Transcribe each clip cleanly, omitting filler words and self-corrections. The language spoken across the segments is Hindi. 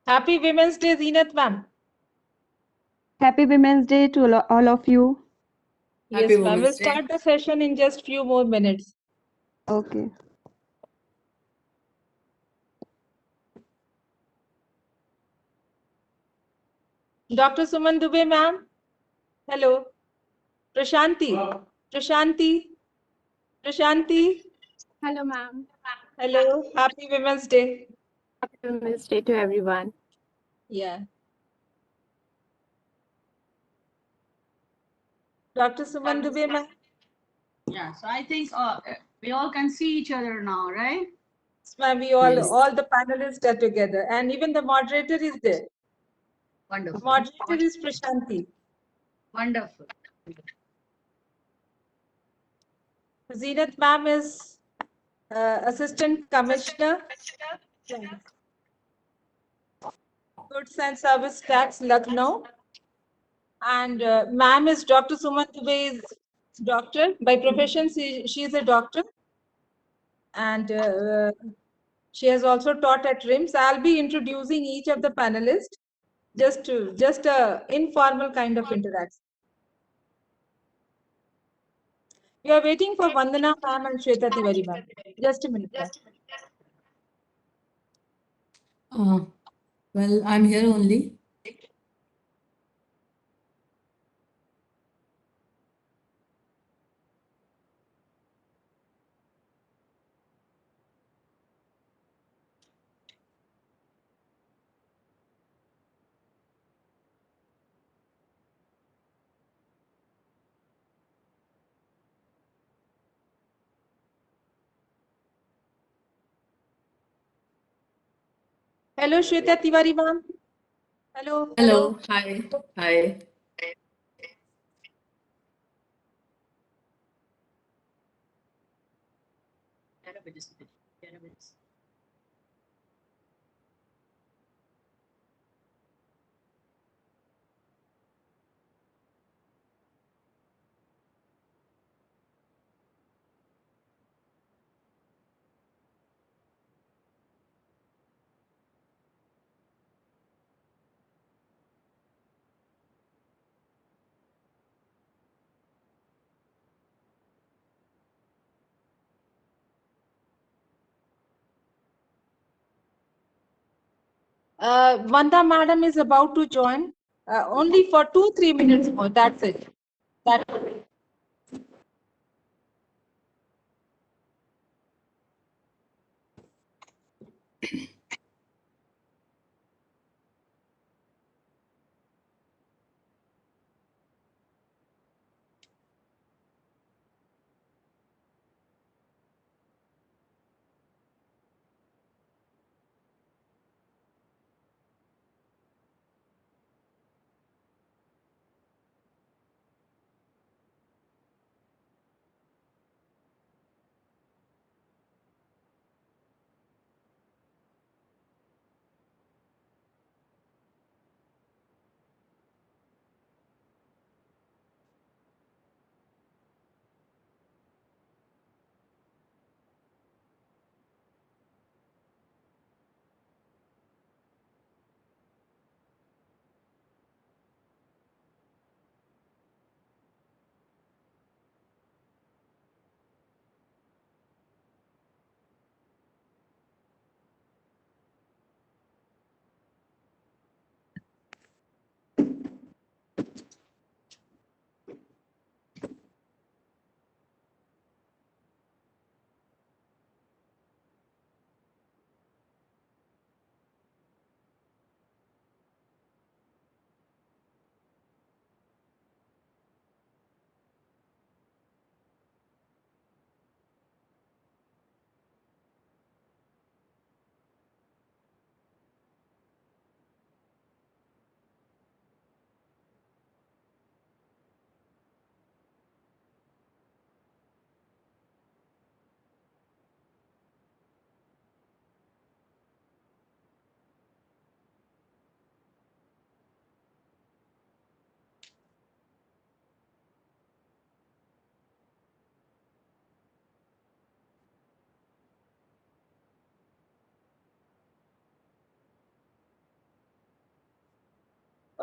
Happy Women's Day, Zeenat ma'am. Happy Women's Day to all of you. Yes, Happy ma'am. We'll Women's Day. start the session in just few more minutes. Okay. Dr. Suman Dubey, ma'am. Hello. Prashanti. Prashanti. Prashanti. Hello, ma'am. Hello. Happy Women's Day. Happy Women's Day to everyone. Yeah. Dr. Suman Dubey, ma'am. Yeah, so I think we all can see each other now, right? Yes, ma'am. Yes. All the panelists are together, and even the moderator is there. Wonderful. Moderator is Prashanti. Wonderful. Zeenat ma'am is Assistant Commissioner, Goods and Service Tax, Lucknow. And ma'am is Dr. Suman Dubey's doctor. By profession, she is a doctor. And she has also taught at RIMS. I'll be introducing each of the panelists, just a informal kind of interaction. We are waiting for Vandana ma'am and Shweta Tiwari ma'am. Just a minute, ma'am. Well, I'm here only. Hello, Shweta Tiwari ma'am. Hello. Hello. Hi. Hi. Vanda madam is about to join. Only for 2-3 minutes more. That's it. That's it.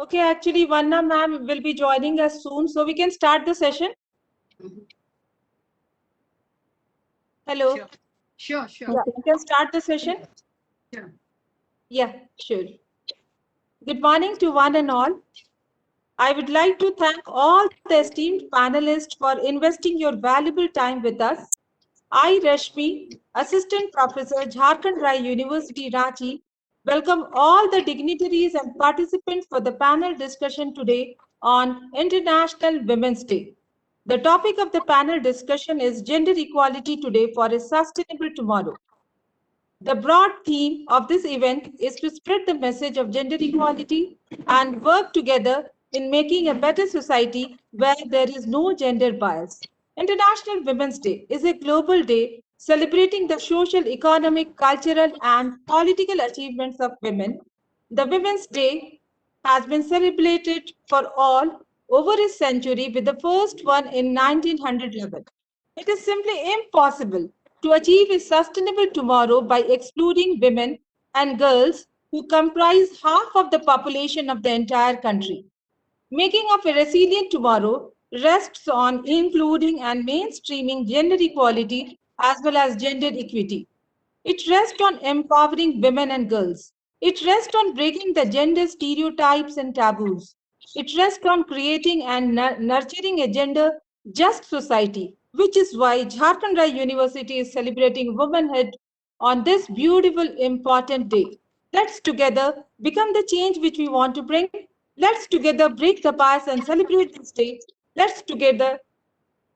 Okay, actually, Vanna ma'am will be joining us soon, so we can start the session. Mhm. Hello. Sure. Yeah, we can start the session. Sure. Yeah, sure. Good morning to one and all. I would like to thank all the esteemed panelists for investing your valuable time with us. I, Rashmi, Assistant Professor, Jharkhand Rai University, Ranchi, welcome all the dignitaries and participants for the panel discussion today on International Women's Day. The topic of the panel discussion is Gender Equality Today for a Sustainable Tomorrow. The broad theme of this event is to spread the message of gender equality and work together in making a better society where there is no gender bias. International Women's Day is a global day celebrating the social, economic, cultural, and political achievements of women. The Women's Day has been celebrated for all over a century, with the first one in 1911. It is simply impossible to achieve a sustainable tomorrow by excluding women and girls who comprise half of the population of the entire country. Making of a resilient tomorrow rests on including and mainstreaming gender equality as well as gender equity. It rests on empowering women and girls. It rests on breaking the gender stereotypes and taboos. It rests on creating and nurturing a gender just society, which is why Jharkhand Rai University is celebrating womanhood on this beautiful, important day. Let's together become the change which we want to bring. Let's together break the past and celebrate this day. Let's together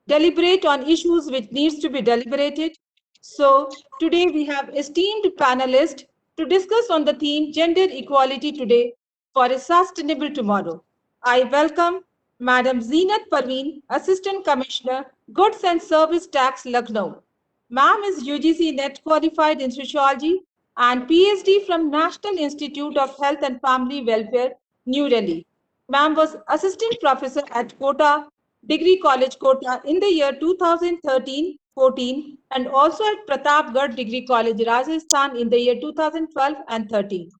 deliberate on issues which needs to be deliberated. So today we have esteemed panelists to discuss on the theme Gender Equality Today for a Sustainable Tomorrow. I welcome Madam Zeenat Parveen, Assistant Commissioner, Goods and Service Tax, Lucknow. Ma'am is UGC NET qualified in sociology and PhD from National Institute of Health and Family Welfare, New Delhi. Ma'am was assistant professor at Kota Degree College, Kota in the year 2013-14 and also at Pratapgarh Degree College, Rajasthan in the year 2012 and 13.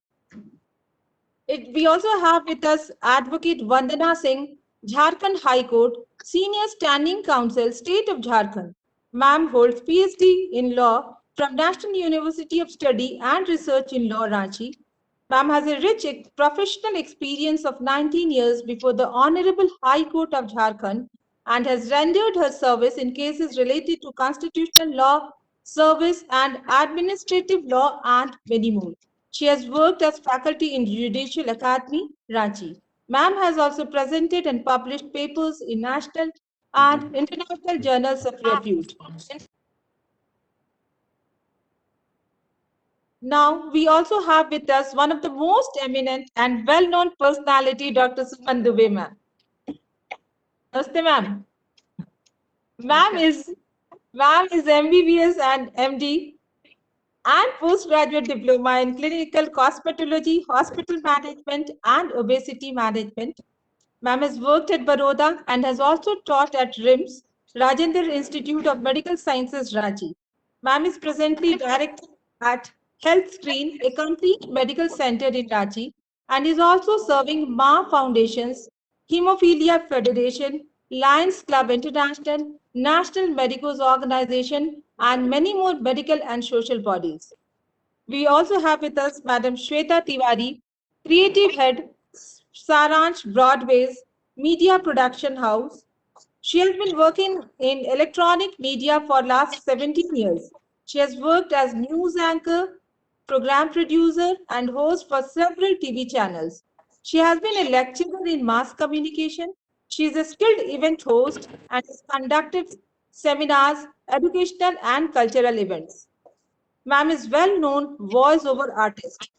We also have with us Advocate Vandana Singh, Jharkhand High Court, Senior Standing Counsel, State of Jharkhand. Ma'am holds PhD in Law from National University of Study and Research in Law, Ranchi. Ma'am has a rich professional experience of 19 years before the Honorable High Court of Jharkhand and has rendered her service in cases related to constitutional law, service and administrative law and many more. She has worked as faculty in Judicial Academy, Ranchi. Ma'am has also presented and published papers in national and international journals of repute. Now, we also have with us one of the most eminent and well-known personality, Dr. Suman Dubey, ma'am. Namaste, ma'am. Ma'am is MBBS and MD and postgraduate diploma in clinical cosmetology, hospital management, and obesity management. Ma'am has worked at Baroda and has also taught at RIMS, Rajendra Institute of Medical Sciences, Ranchi. Ma'am is presently director at Health Screen, a complete medical center in Ranchi, and is also serving Ma Foundations, Hemophilia Federation, Lions Club International, National Medicos Organization, and many more medical and social bodies. We also have with us Madam Shweta Tiwari, Creative Head, Saransh Broadway's Media Production House. She has been working in electronic media for last 17 years. She has worked as news anchor, program producer, and host for several TV channels. She has been a lecturer in mass communication. She is a skilled event host and has conducted seminars, educational and cultural events. Ma'am is well-known voice-over artist.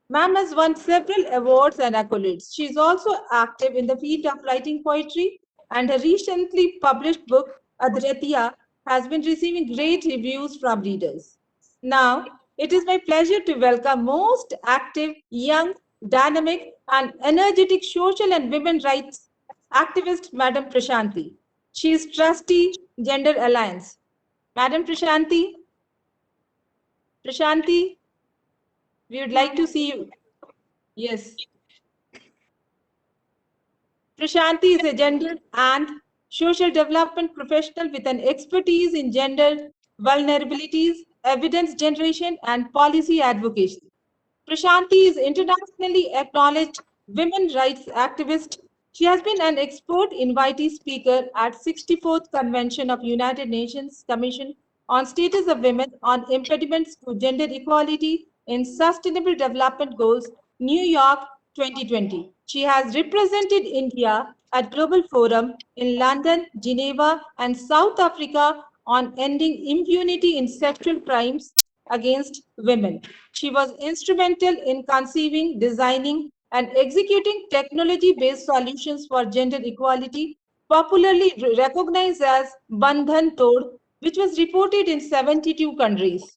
Ma'am has won several awards and accolades. She is also active in the field of writing poetry, and her recently published book, Adretiya, has been receiving great reviews from readers. Now, it is my pleasure to welcome most active, young, dynamic, and energetic social and women rights activist, Madam Prashanti. She is trustee, Gender Alliance. Madam Prashanti, we would like to see you. Yes. Prashanti is a gender and social development professional with an expertise in gender vulnerabilities, evidence generation, and policy advocacy. Prashanti is internationally acknowledged women rights activist. She has been an expert invitee speaker at 64th Convention of United Nations Commission on Status of Women on Impediments to Gender Equality in Sustainable Development Goals, New York 2020. She has represented India at Global Forum in London, Geneva, and South Africa on ending impunity in sexual crimes against women. She was instrumental in conceiving, designing, and executing technology-based solutions for gender equality, popularly recognized as Bandhan Tod, which was reported in 72 countries.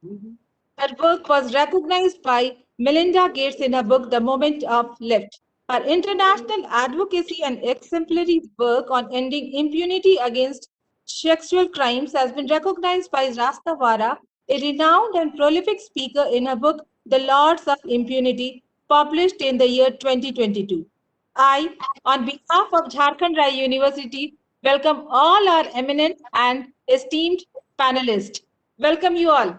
Her work was recognized by Melinda Gates in her book, The Moment of Left. Her international advocacy and exemplary work on ending impunity against sexual crimes has been recognized by Rasta Vara, a renowned and prolific speaker in her book, The Lords of Impunity, published in the year 2022. I, on behalf of Jharkhand Rai University, welcome all our eminent and esteemed panelists. Welcome you all.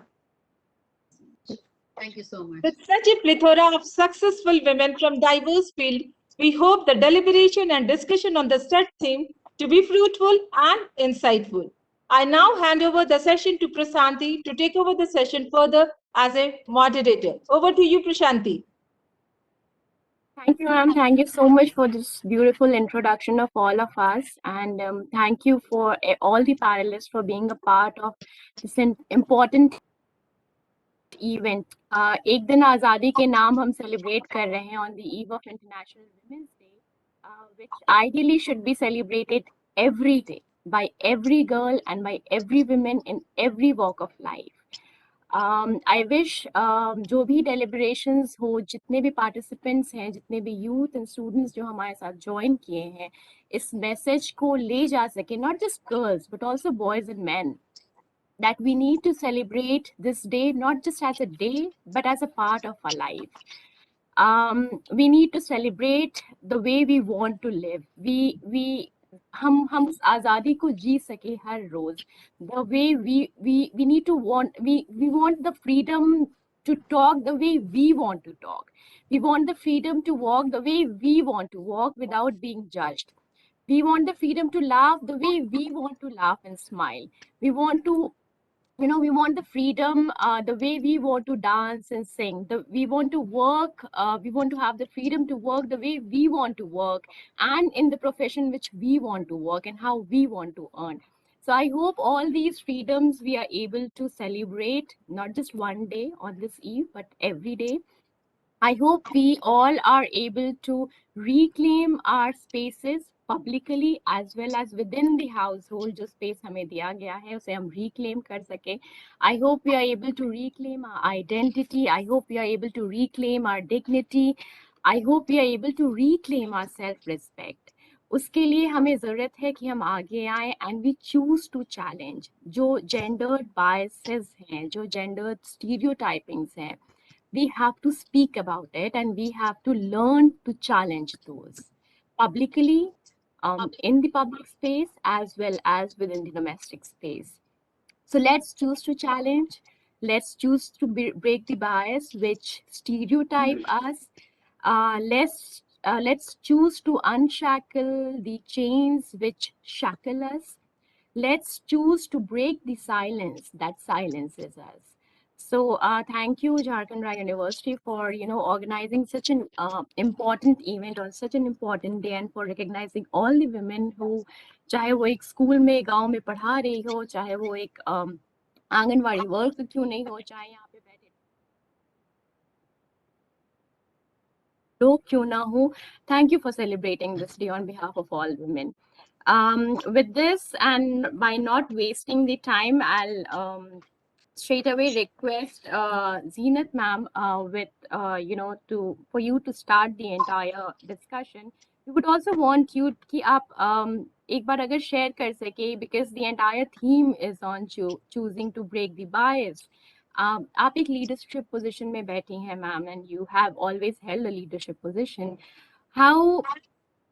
Thank you so much. With such a plethora of successful women from diverse fields, we hope the deliberation and discussion on the set theme to be fruitful and insightful. I now hand over the session to Prasanthi to take over the session further as a moderator. Over to you, Prashanti. Thank you, ma'am. Thank you so much for this beautiful introduction of all of us. And thank you for all the panelists for being a part of this important event. एक दिन आज़ादी के नाम हम celebrate कर रहे हैं on the eve of International Women's Day, which ideally should be celebrated every day by every girl and by every woman in every walk of life. I wish जो भी deliberations हो, जितने भी participants हैं, जितने भी youth and students जो हमारे साथ join किए हैं, इस message को ले जा सके, not just girls but also boys and men, that we need to celebrate this day not just as a day but as a part of our life. We need to celebrate the way we want to live. हम उस आज़ादी को जी सके हर रोज. The way we need to we want the freedom to talk the way we want to talk. We want the freedom to walk the way we want to walk without being judged. We want the freedom to laugh the way we want to laugh and smile. We want to, we want the freedom the way we want to dance and sing. We want to work, we want to have the freedom to work the way we want to work and in the profession which we want to work and how we want to earn. So I hope all these freedoms we are able to celebrate, not just one day on this eve, but every day. I hope we all are able to reclaim our spaces publicly as well as within the household. जो space हमें दिया गया है उसे हम reclaim कर सके. I hope we are able to reclaim our identity. I hope we are able to reclaim our dignity. I hope we are able to reclaim our self-respect. उसके लिए हमें ज़रूरत है कि हम आगे आए and we choose to challenge जो gendered biases हैं, जो gendered stereotypings हैं. We have to speak about it and we have to learn to challenge those publicly, in the public space as well as within the domestic space. So let's choose to challenge. Let's choose to break the bias which stereotype us. Let's choose to unshackle the chains which shackle us. Let's choose to break the silence that silences us. So thank you, Jharkhand Rai University, for organizing such an important event on such an important day and for recognizing all the women who, चाहे वो एक स्कूल में गांव में पढ़ा रही हो, चाहे वो एक आंगनवाड़ी वर्क क्यों नहीं हो, चाहे यहाँ पे बैठे लोग क्यों ना हो. Thank you for celebrating this day on behalf of all women. With this and by not wasting the time, I'll straight away request Zeenat ma'am with for you to start the entire discussion. We would also want you कि आप एक बार अगर share कर सके, because the entire theme is on choosing to break the bias. आप एक leadership position में बैठी हैं ma'am, and you have always held a leadership position. How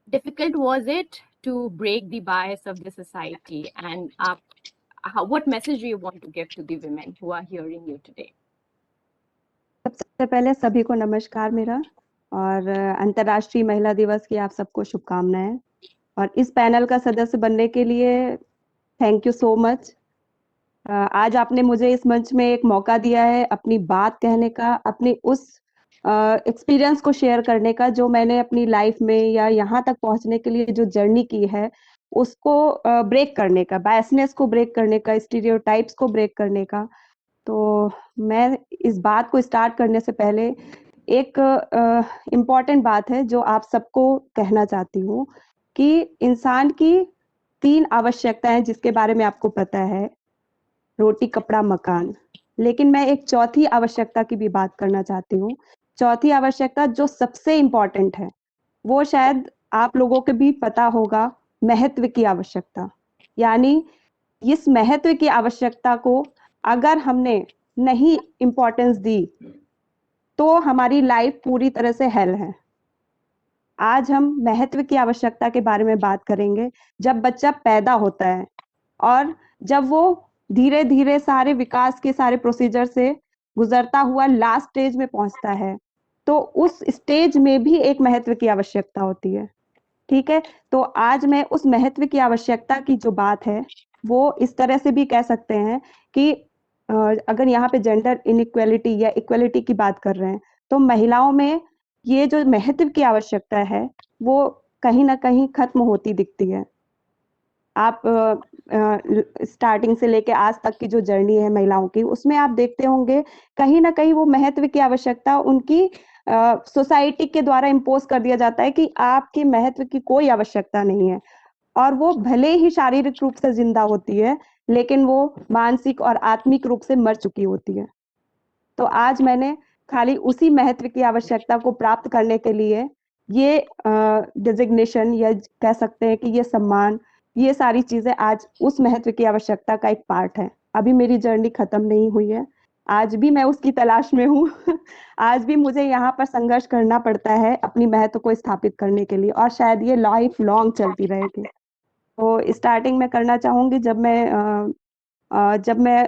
difficult was it to break the bias of the society? And what message do you want to give to the women who are hearing you today? सबसे पहले सभी को नमस्कार मेरा, और अंतर्राष्ट्रीय महिला दिवस की आप सबको शुभकामनाएं। और इस पैनल का सदस्य बनने के लिए थैंक यू सो मच। आज आपने मुझे इस मंच में एक मौका दिया है अपनी बात कहने का, अपनी उस एक्सपीरियंस को शेयर करने का जो मैंने अपनी लाइफ में या यहाँ तक पहुँचने के लिए जो जर्नी की है उसको ब्रेक करने का, बायसनेस को ब्रेक करने का, स्टीरियोटाइप्स को ब्रेक करने का। तो मैं इस बात को स्टार्ट करने से पहले एक इम्पॉर्टेंट बात है जो आप सबको कहना चाहती हूँ कि इंसान की 3 आवश्यकताएं जिसके बारे में आपको पता है, रोटी, कपड़ा, मकान। लेकिन मैं एक चौथी आवश्यकता की भी बात करना चाहती हूँ। चौथी आवश्यकता जो सबसे इम्पोर्टेंट है, वो शायद आप लोगों को भी पता होगा, महत्व की आवश्यकता। यानी इस महत्व की आवश्यकता को अगर हमने नहीं इम्पोर्टेंस दी तो हमारी लाइफ पूरी तरह से हेल है। आज हम महत्व की आवश्यकता के बारे में बात करेंगे। जब बच्चा पैदा होता है और जब वो धीरे धीरे सारे विकास के सारे प्रोसीजर से गुजरता हुआ लास्ट स्टेज में पहुंचता है, तो उस स्टेज में भी एक महत्व की आवश्यकता होती है। ठीक है, तो आज मैं उस महत्व की आवश्यकता की जो बात है वो इस तरह से भी कह सकते हैं कि अगर यहाँ पे जेंडर इनइक्वालिटी या इक्वालिटी की बात कर रहे हैं तो महिलाओं में ये जो महत्व की आवश्यकता है वो कहीं ना कहीं खत्म होती दिखती है। आप स्टार्टिंग से लेके आज तक की जो जर्नी है महिलाओं की, उसमें आप देखते होंगे कहीं ना कहीं वो महत्व की आवश्यकता उनकी सोसाइटी के द्वारा इम्पोज कर दिया जाता है कि आपके महत्व की कोई आवश्यकता नहीं है। और वो भले ही शारीरिक रूप से जिंदा होती है लेकिन वो मानसिक और आत्मिक रूप से मर चुकी होती है। तो आज मैंने खाली उसी महत्व की आवश्यकता को प्राप्त करने के लिए ये डिजिग्नेशन या कह सकते हैं कि ये सम्मान, ये सारी चीजें आज उस महत्व की आवश्यकता का एक पार्ट है। अभी मेरी जर्नी खत्म नहीं हुई है, आज भी मैं उसकी तलाश में हूँ आज भी मुझे यहाँ पर संघर्ष करना पड़ता है अपनी महत्व को स्थापित करने के लिए, और शायद ये लाइफ लॉन्ग चलती रहेगी। तो स्टार्टिंग में करना चाहूंगी जब मैं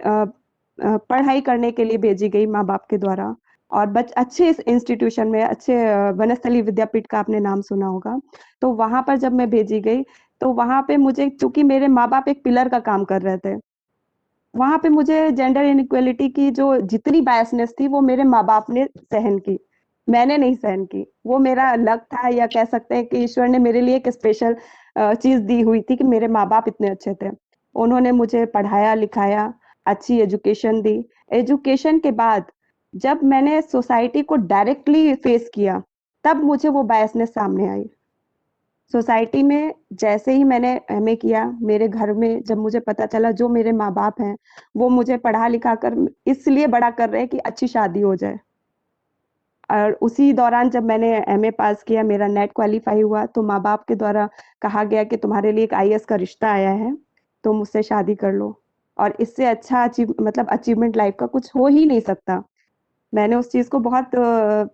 पढ़ाई करने के लिए भेजी गई माँ बाप के द्वारा, और अच्छे इंस्टीट्यूशन में, अच्छे वनस्थली विद्यापीठ का आपने नाम सुना होगा, तो वहां पर जब मैं भेजी गई तो वहां पे मुझे, चूंकि मेरे माँ बाप एक पिलर का काम कर रहे थे, वहां पे मुझे जेंडर इनइक्वालिटी की जो जितनी बायसनेस थी वो मेरे माँ बाप ने सहन की, मैंने नहीं सहन की। वो मेरा लक था, या कह सकते हैं कि ईश्वर ने मेरे लिए एक स्पेशल चीज दी हुई थी कि मेरे माँ बाप इतने अच्छे थे। उन्होंने मुझे पढ़ाया लिखाया, अच्छी एजुकेशन दी। एजुकेशन के बाद जब मैंने सोसाइटी को डायरेक्टली फेस किया तब मुझे वो बायसनेस सामने आई। सोसाइटी में जैसे ही मैंने एमए किया, मेरे घर में जब मुझे पता चला जो मेरे माँ बाप हैं वो मुझे पढ़ा लिखा कर इसलिए बड़ा कर रहे हैं कि अच्छी शादी हो जाए, और उसी दौरान जब मैंने एमए पास किया, मेरा नेट क्वालिफाई हुआ, तो माँ बाप के द्वारा कहा गया कि तुम्हारे लिए एक आईएएस का रिश्ता आया है, तुम उससे शादी कर लो। और इससे अच्छा अचीवमेंट लाइफ का कुछ हो ही नहीं सकता। मैंने उस चीज को बहुत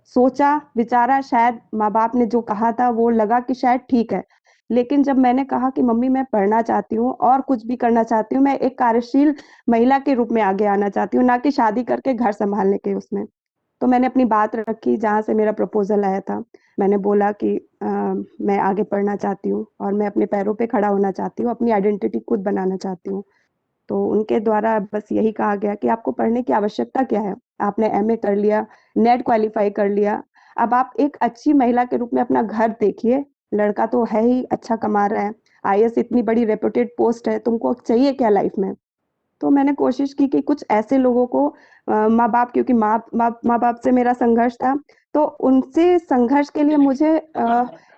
सोचा विचारा, शायद माँ बाप ने जो कहा था वो लगा कि शायद ठीक है, लेकिन जब मैंने कहा कि मम्मी मैं पढ़ना चाहती हूँ और कुछ भी करना चाहती हूँ, मैं एक कार्यशील महिला के रूप में आगे आना चाहती हूँ, ना कि शादी करके घर संभालने के उसमें, तो मैंने अपनी बात रखी। जहाँ से मेरा प्रपोजल आया था, मैंने बोला कि मैं आगे पढ़ना चाहती हूँ और मैं अपने पैरों पे खड़ा होना चाहती हूँ, अपनी आइडेंटिटी खुद बनाना चाहती हूँ। तो उनके द्वारा बस यही कहा गया कि आपको पढ़ने की आवश्यकता क्या है, आपने एमए कर लिया, नेट क्वालिफाई कर लिया, अब आप एक अच्छी महिला के रूप में अपना घर देखिए, लड़का तो है ही अच्छा कमा रहा है, आईएएस इतनी बड़ी रेपुटेड पोस्ट है, तुमको चाहिए क्या लाइफ में। तो मैंने कोशिश की कि कुछ ऐसे लोगों को माँ बाप, क्योंकि माँ बाप से मेरा संघर्ष था, तो उनसे संघर्ष के लिए मुझे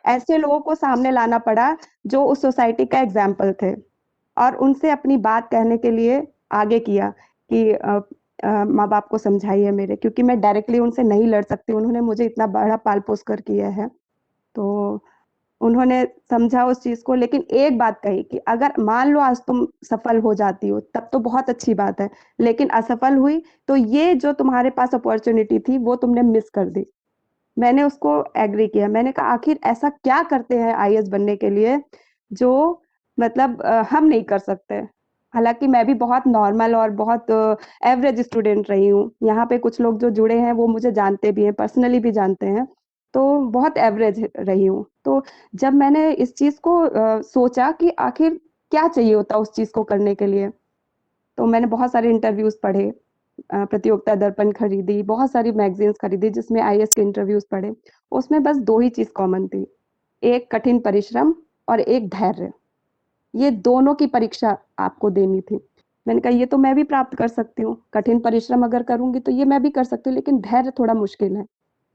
ऐसे लोगों को सामने लाना पड़ा जो उस सोसाइटी का एग्जाम्पल थे, और उनसे अपनी बात कहने के लिए आगे किया कि माँ बाप को समझाइए मेरे, क्योंकि मैं डायरेक्टली उनसे नहीं लड़ सकती, उन्होंने मुझे इतना बड़ा पाल पोस कर किया है। तो उन्होंने समझा उस चीज को, लेकिन एक बात कही कि अगर मान लो आज तुम सफल हो जाती हो तब तो बहुत अच्छी बात है, लेकिन असफल हुई तो ये जो तुम्हारे पास अपॉर्चुनिटी थी वो तुमने मिस कर दी। मैंने उसको एग्री किया। मैंने कहा आखिर ऐसा क्या करते हैं आईएएस बनने के लिए जो मतलब हम नहीं कर सकते। हालांकि मैं भी बहुत नॉर्मल और बहुत एवरेज स्टूडेंट रही हूँ। यहाँ पे कुछ लोग जो जुड़े हैं वो मुझे जानते भी हैं, पर्सनली भी जानते हैं, तो बहुत एवरेज रही हूँ। तो जब मैंने इस चीज को सोचा कि आखिर क्या चाहिए होता उस चीज को करने के लिए, तो मैंने बहुत सारे इंटरव्यूज पढ़े, प्रतियोगिता दर्पण खरीदी, बहुत सारी मैगजीन्स खरीदी जिसमें आईएएस के इंटरव्यूज पढ़े। उसमें बस 2 ही चीज कॉमन थी, एक कठिन परिश्रम और एक धैर्य। ये दोनों की परीक्षा आपको देनी थी। मैंने कहा ये तो मैं भी प्राप्त कर सकती हूँ, कठिन परिश्रम अगर करूंगी तो ये मैं भी कर सकती हूँ, लेकिन धैर्य थोड़ा मुश्किल है।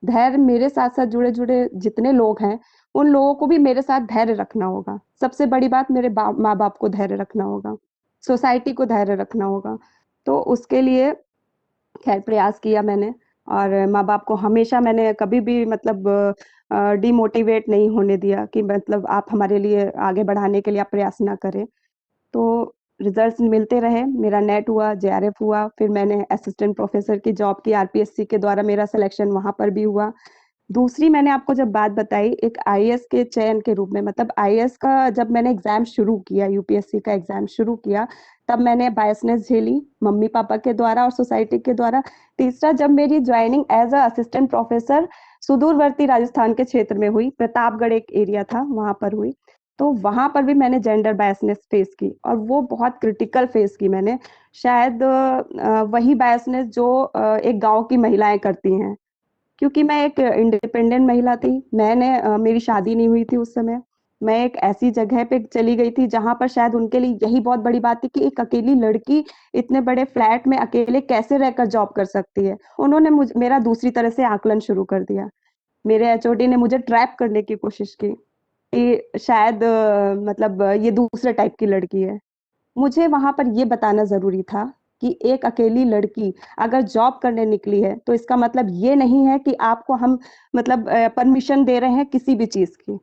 धैर्य मेरे साथ साथ जुड़े जुड़े जितने लोग हैं उन लोगों को भी मेरे साथ धैर्य रखना होगा। सबसे बड़ी बात मेरे माँ बाप को धैर्य रखना होगा, सोसाइटी को धैर्य रखना होगा। तो उसके लिए खैर प्रयास किया मैंने, और माँ बाप को हमेशा मैंने कभी भी मतलब डिमोटिवेट नहीं होने दिया कि मतलब आप हमारे लिए आगे बढ़ाने के लिए आप प्रयास ना करें। तो रिजल्ट्स मिलते रहे, मेरा नेट हुआ, जेआरएफ हुआ, फिर मैंने असिस्टेंट प्रोफेसर की जॉब की, आरपीएससी के द्वारा मेरा सिलेक्शन वहां पर भी हुआ। दूसरी मैंने आपको जब बात बताई एक आईएएस के चयन के रूप में, मतलब आईएएस का जब मैंने एग्जाम शुरू किया, यूपीएससी का एग्जाम शुरू किया, तब मैंने बायसनेस झेली मम्मी पापा के द्वारा और सोसाइटी के द्वारा। तीसरा, जब मेरी joining as a assistant professor सुदूरवर्ती राजस्थान के क्षेत्र में हुई, प्रतापगढ़ एक एरिया था वहां पर हुई, तो वहां पर भी मैंने जेंडर बायसनेस फेस की, और वो बहुत क्रिटिकल फेस की मैंने। शायद वही बायसनेस जो एक गांव की महिलाएं करती हैं, क्योंकि मैं एक इंडिपेंडेंट महिला थी। मेरी शादी नहीं हुई थी उस समय। मैं एक ऐसी जगह पे चली गई थी जहां पर शायद उनके लिए यही बहुत बड़ी बात थी कि एक अकेली लड़की इतने बड़े फ्लैट में अकेले कैसे रहकर जॉब कर सकती है। उन्होंने मेरा दूसरी तरह से आकलन शुरू कर दिया। मेरे एचओडी ने मुझे ट्रैप करने की कोशिश की कि शायद मतलब ये दूसरे टाइप की लड़की है। मुझे वहां पर ये बताना जरूरी था कि एक अकेली लड़की अगर जॉब करने निकली है तो इसका मतलब ये नहीं है कि आपको हम मतलब परमिशन दे रहे हैं किसी भी चीज की।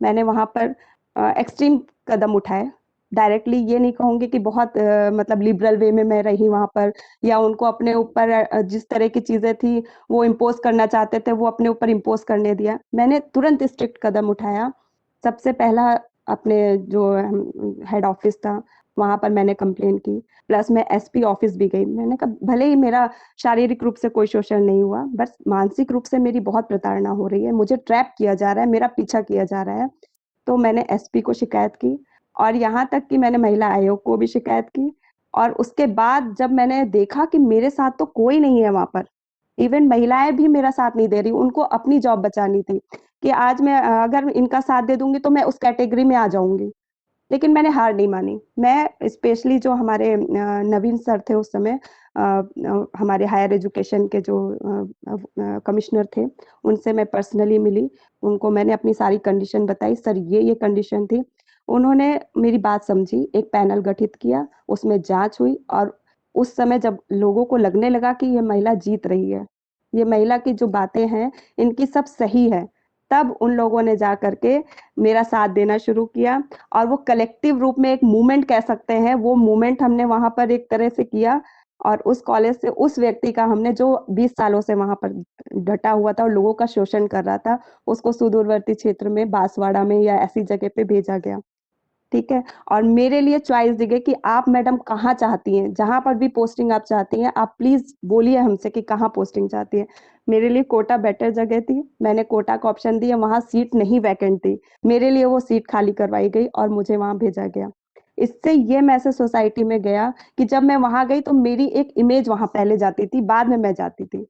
मैंने वहां पर एक्सट्रीम कदम उठाए। डायरेक्टली ये नहीं कहूंगी कि बहुत मतलब लिबरल वे में मैं रही वहां पर, या उनको अपने ऊपर जिस तरह की चीजें थी वो इम्पोज करना चाहते थे वो अपने ऊपर इम्पोज करने दिया। मैंने तुरंत स्ट्रिक्ट कदम उठाया। सबसे पहला अपने जो हेड ऑफिस था वहां पर मैंने कंप्लेन की, प्लस मैं एसपी ऑफिस भी गई। मैंने कहा भले ही मेरा शारीरिक रूप से कोई शोषण नहीं हुआ, बस मानसिक रूप से मेरी बहुत प्रताड़ना हो रही है, मुझे ट्रैप किया जा रहा है, मेरा पीछा किया जा रहा है। तो मैंने एसपी को शिकायत की, और यहाँ तक कि मैंने महिला आयोग को भी शिकायत की। और उसके बाद जब मैंने देखा कि मेरे साथ तो कोई नहीं है वहां पर, इवन महिलाएं भी मेरा साथ नहीं दे रही, उनको अपनी जॉब बचानी थी कि आज मैं अगर इनका साथ दे दूंगी तो मैं उस कैटेगरी में आ जाऊंगी। लेकिन मैंने हार नहीं मानी। मैं स्पेशली जो हमारे नवीन सर थे उस समय, हमारे हायर एजुकेशन के जो कमिश्नर थे, उनसे मैं पर्सनली मिली। उनको मैंने अपनी सारी कंडीशन बताई, सर ये कंडीशन थी। उन्होंने मेरी बात समझी, एक पैनल गठित किया, उसमें जांच हुई, और उस समय जब लोगों को लगने लगा कि ये महिला जीत रही है, ये महिला की जो बातें हैं इनकी सब सही है, तब उन लोगों ने जा करके मेरा साथ देना शुरू किया। और वो कलेक्टिव रूप में एक मूवमेंट कह सकते हैं, वो मूवमेंट हमने वहां पर एक तरह से किया। और उस कॉलेज से उस व्यक्ति का हमने जो 20 सालों से वहां पर डटा हुआ था और लोगों का शोषण कर रहा था, उसको सुदूरवर्ती क्षेत्र में बांसवाड़ा में या ऐसी जगह पे भेजा गया। ठीक है। और मेरे लिए चॉइस दी गई कि आप मैडम कहाँ चाहती हैं, जहां पर भी पोस्टिंग आप चाहती हैं आप प्लीज बोलिए हमसे कि कहाँ पोस्टिंग चाहती है। मेरे लिए कोटा बेटर जगह थी, मैंने कोटा का ऑप्शन दिया, वहां सीट नहीं वैकेंट थी, मेरे लिए वो सीट खाली करवाई गई और मुझे वहां भेजा गया। इससे ये मैसेज सोसाइटी में गया कि जब मैं वहां गई तो मेरी एक इमेज वहां पहले जाती थी, बाद में मैं जाती थी।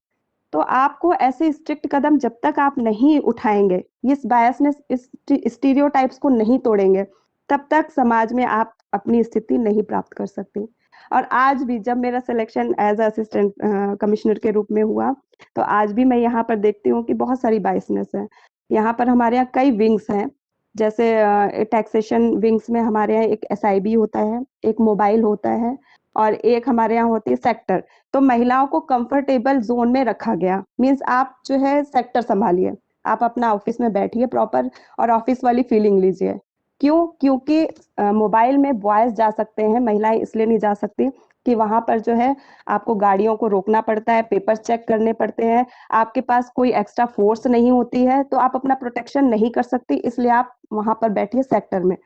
तो आपको ऐसे स्ट्रिक्ट कदम जब तक आप नहीं उठाएंगे, इस बायसनेस, इस स्टीरियोटाइप्स को नहीं तोड़ेंगे, तब तक समाज में आप अपनी स्थिति नहीं प्राप्त कर सकते। और आज भी जब मेरा सिलेक्शन एज असिस्टेंट कमिश्नर के रूप में हुआ, तो आज भी मैं यहाँ पर देखती हूँ कि बहुत सारी बायसनेस है। यहाँ पर हमारे यहाँ कई विंग्स हैं, जैसे टैक्सेशन विंग्स में हमारे यहाँ एक एसआईबी होता है, एक मोबाइल होता है, और एक हमारे यहाँ होती है सेक्टर। तो महिलाओं को कंफर्टेबल जोन में रखा गया, मीन्स आप जो है सेक्टर संभालिए, आप अपना ऑफिस में बैठिए प्रॉपर और ऑफिस वाली फीलिंग लीजिए। क्यों? क्योंकि मोबाइल में बॉयज जा सकते हैं, महिलाएं इसलिए नहीं जा सकती कि वहां पर जो है आपको गाड़ियों को रोकना पड़ता है, पेपर चेक करने पड़ते हैं, आपके पास कोई एक्स्ट्रा फोर्स नहीं होती है, तो आप अपना प्रोटेक्शन नहीं कर सकती, इसलिए आप वहां पर बैठिए सेक्टर में।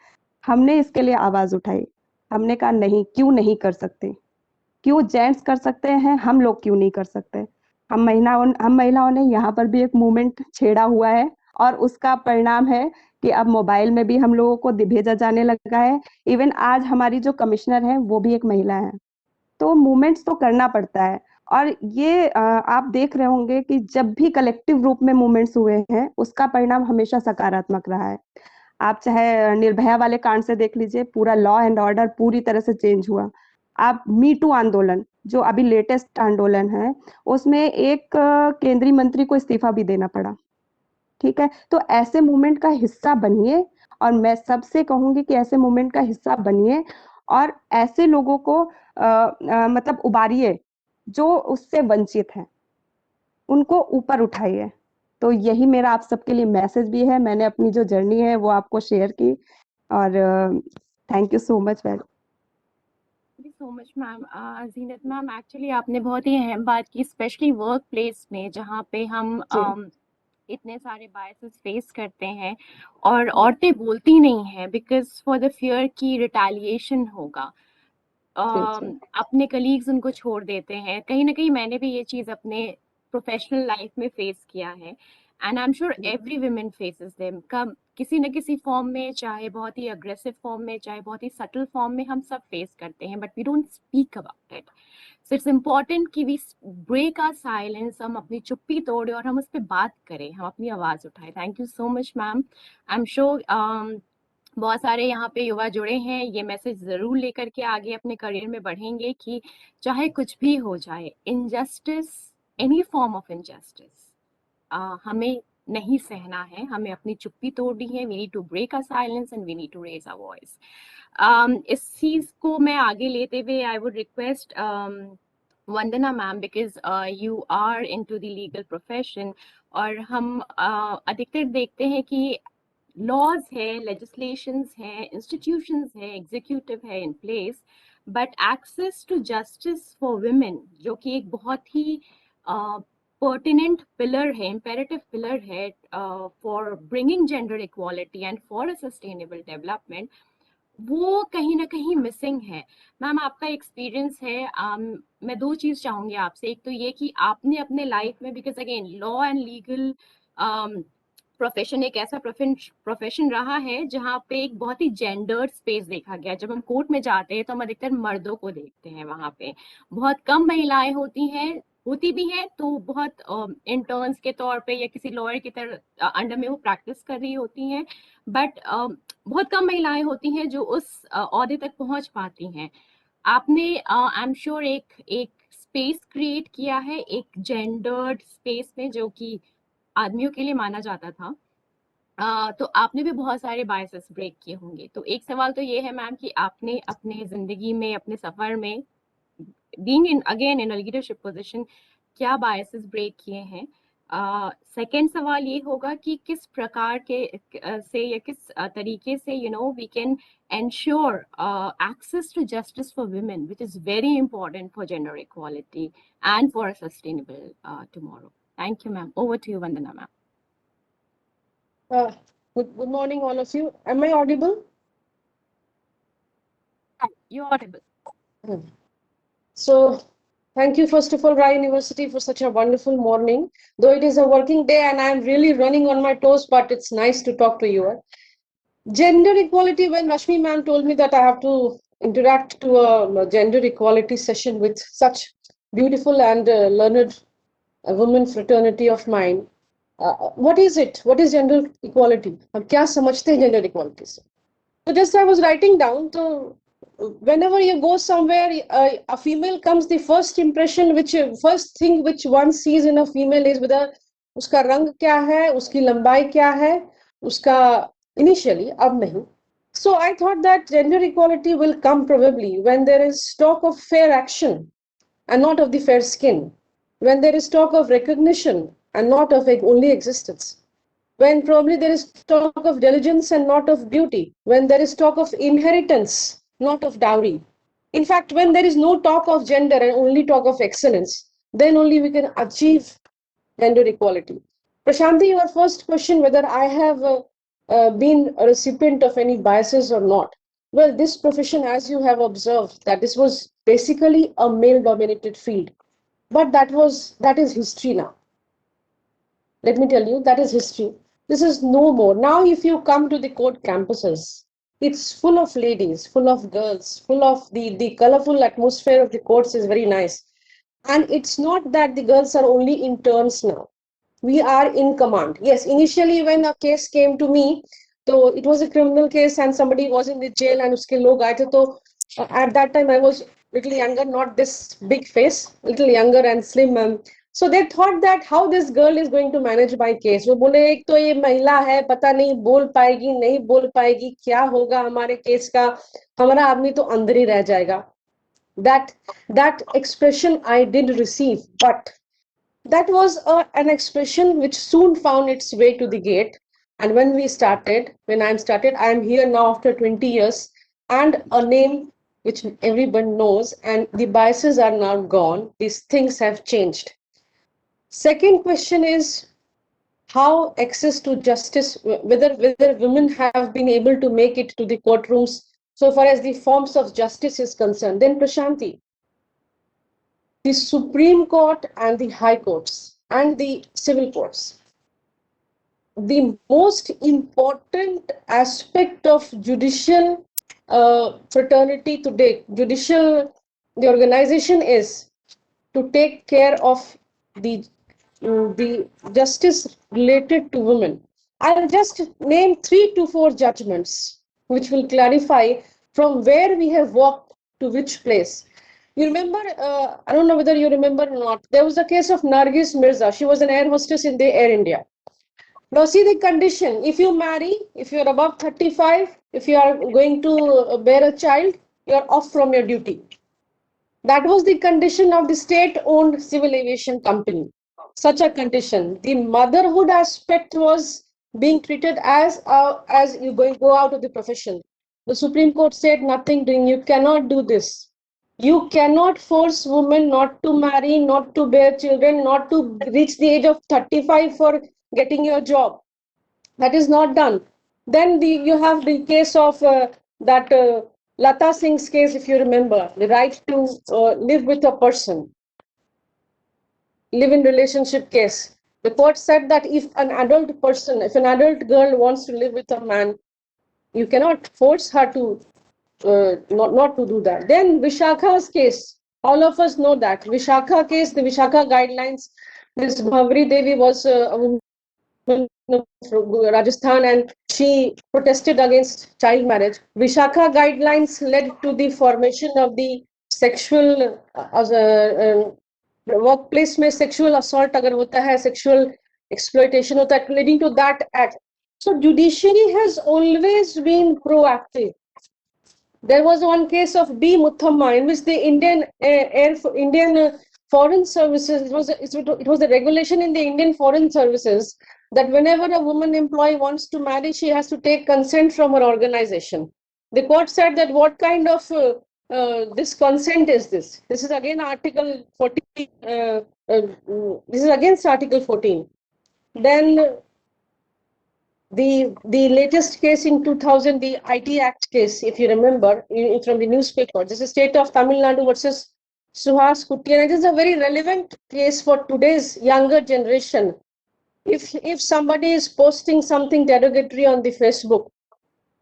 हमने इसके लिए आवाज उठाई, हमने कहा नहीं, क्यों नहीं कर सकते, क्यों जेंट्स कर सकते हैं, हम लोग क्यों नहीं कर सकते। हम महिलाओं ने यहाँ पर भी एक मूवमेंट छेड़ा हुआ है और उसका परिणाम है कि अब मोबाइल में भी हम लोगों को भेजा जाने लगा है। इवन आज हमारी जो कमिश्नर है वो भी एक महिला है। तो मूवमेंट्स तो करना पड़ता है, और ये आप देख रहे होंगे कि जब भी कलेक्टिव रूप में मूवमेंट्स हुए हैं उसका परिणाम हमेशा सकारात्मक रहा है। आप चाहे निर्भया वाले कांड से देख लीजिए, पूरा लॉ एंड ऑर्डर पूरी तरह से चेंज हुआ। आप मी टू आंदोलन जो अभी लेटेस्ट आंदोलन है, उसमें एक केंद्रीय मंत्री को इस्तीफा भी देना पड़ा। ठीक है, तो ऐसे मूवमेंट का हिस्सा बनिए, और मैं सबसे कहूंगी कि ऐसे मूवमेंट का हिस्सा बनिए और ऐसे लोगों को मतलब उबारिए जो उससे वंचित हैं, उनको ऊपर उठाइए। तो यही मेरा आप सबके लिए मैसेज भी है। मैंने अपनी जो जर्नी है वो आपको शेयर की, और thank you so much. Thank you so much ma'am. Zeenat ma'am, actually आपने बहुत ही अहम बात की, स्पेशली वर्क प्लेस में जहाँ पे हम इतने सारे बायसेस फेस करते हैं और औरतें बोलती नहीं हैं बिकॉज फॉर द फियर की रिटेलिएशन होगा। अपने कलीग्स उनको छोड़ देते हैं। कहीं ना कहीं मैंने भी ये चीज़ अपने प्रोफेशनल लाइफ में फेस किया है, and I am sure every women faces them किसी न किसी फॉर्म में, चाहे बहुत ही अग्रेसिव फॉर्म में, चाहे बहुत ही सटल फॉर्म में, हम सब फेस करते हैं, but we don't speak about it. So it's important कि वी ब्रेक आवर साइलेंस, हम अपनी चुप्पी तोड़े और हम उस पर बात करें, हम अपनी आवाज़ उठाएं। Thank you so much ma'am. I am sure बहुत सारे यहाँ पे युवा जुड़े हैं, ये मैसेज जरूर लेकर के आगे अपने करियर में बढ़ेंगे कि चाहे कुछ भी हो जाए, injustice, any form of injustice हमें नहीं सहना है, हमें अपनी चुप्पी तोड़नी है। We need to break our silence and we need to raise our voice. इस चीज को मैं आगे लेते हुए I would request Vandana ma'am, because you are into the legal profession, और हम अधिकतर देखते हैं कि लॉज है, लेजिस्लेशंस है, इंस्टीट्यूशंस है, एग्जीक्यूटिव है in place, but access to justice for women, जो कि एक बहुत ही पर्टिनेंट पिलर है, इम्पेरेटिव पिलर है for bringing gender equality and for a sustainable development, वो कहीं ना कहीं मिसिंग है। मैम, आपका एक्सपीरियंस है, मैं दो चीज चाहूंगी आपसे। एक तो ये कि आपने अपने लाइफ में, because again law and legal profession एक ऐसा प्रोफेशन रहा है जहाँ पे एक बहुत ही जेंडर्ड स्पेस देखा गया। जब हम कोर्ट में जाते हैं तो हम अधिकतर मर्दों को देखते हैं, वहाँ पे बहुत कम महिलाएं होती भी हैं, तो बहुत इंटर्न्स के तौर पे या किसी लॉयर की तरह अंडर में वो प्रैक्टिस कर रही होती हैं, बट बहुत कम महिलाएं होती हैं जो उस ओहदे तक पहुंच पाती हैं। आपने आई एम श्योर एक स्पेस क्रिएट किया है, एक जेंडर्ड स्पेस में, जो कि आदमियों के लिए माना जाता था। तो आपने भी बहुत सारे बायसेस ब्रेक किए होंगे। तो एक सवाल तो ये है मैम कि आपने अपने जिंदगी में, अपने सफर में, being in again in a leadership position, क्या बायसेस ब्रेक किए हैं? सेकंड सवाल ये होगा कि किस प्रकार के से या किस तरीके से we can ensure access to justice for women, which is very important for gender equality and for a sustainable tomorrow. Thank you, ma'am. Over to you, Vandana, ma'am. Good morning, all of you. Am I audible? You're audible. So, thank you, first of all, Rai University, for such a wonderful morning. Though it is a working day and I am really running on my toes, but it's nice to talk to you. Gender equality, when Rashmi ma'am told me that I have to interact to a gender equality session with such beautiful and learned women fraternity of mine, what is it? What is gender equality? हम क्या समझते हैं gender equality से? So just I was writing down, so whenever you go somewhere, a female comes, the first impression, first thing which one sees in a female is whether उसका रंग क्या है, उसकी लंबाई क्या है, उसका initially, अब नहीं. So I thought that gender equality will come probably when there is talk of fair action and not of the fair skin, when there is talk of recognition and not of only existence, when probably there is talk of diligence and not of beauty, when there is talk of inheritance, not of dowry, In fact, when there is no talk of gender and only talk of excellence, then only we can achieve gender equality. Prashanti, your first question, whether I have been a recipient of any biases or not. Well, this profession, as you have observed, that this was basically a male-dominated field. But that is history now. Let me tell you, that is history. This is no more. Now, if you come to the court campuses, it's full of ladies, full of girls, full of the colorful atmosphere of the courts is very nice. And it's not that the girls are only interns now. We are in command. Yes, initially when a case came to me, so it was a criminal case and somebody was in the jail and uske log aaye the, so at that time I was little younger, not this big face, little younger and slim. So they thought that how this girl is going to manage my case. वो बोले एक तो ये महिला है, पता नहीं बोल पाएगी, नहीं बोल पाएगी, क्या होगा हमारे केस का, हमारा आदमी तो अंदर ही रह जाएगा. That expression I did receive, but that was an expression which soon found its way to the gate. And when I am here now after 20 years, and a name which everyone knows, and the biases are now gone. These things have changed. Second question is how access to justice, whether women have been able to make it to the courtrooms so far as the forms of justice is concerned. Then Prashanti, the Supreme Court and the High Courts and the civil courts. The most important aspect of judicial fraternity today, the organization is to take care of the justice related to women. I'll just name 3 to 4 judgments which will clarify from where we have walked to which place. You remember, I don't know whether you remember or not, there was a case of Nargis Mirza. She was an air hostess in the Air India. Now see the condition, if you marry, if you're above 35, if you are going to bear a child, you're off from your duty. That was the condition of the state-owned civil aviation company. Such a condition. The motherhood aspect was being treated as you go out of the profession. The Supreme Court said nothing doing, you cannot do this. You cannot force women not to marry, not to bear children, not to reach the age of 35 for getting your job. That is not done. Then you have the case of Lata Singh's case, if you remember, the right to live with a person, live-in relationship case. The court said that if an adult girl wants to live with a man, you cannot force her to not to do that. Then Vishakha's case, all of us know that. Vishakha case, the Vishakha guidelines, this Bhavri Devi was a woman from Rajasthan and she protested against child marriage. Vishakha guidelines led to the formation of the sexual workplace में sexual assault अगर होता है, sexual exploitation होता है, leading to that act. So judiciary has always been proactive. There was one case of B. Muthamma in which the Indian Foreign Services, it was a regulation in the Indian Foreign Services that whenever a woman employee wants to marry, she has to take consent from her organization. The court said that what kind of this consent is this? This is again Article 14. This is against Article 14. Then the latest case in 2000, the IT Act case, if you remember, from the newspaper, this is State of Tamil Nadu versus Suhas Kutty. It is a very relevant case for today's younger generation. If somebody is posting something derogatory on the Facebook,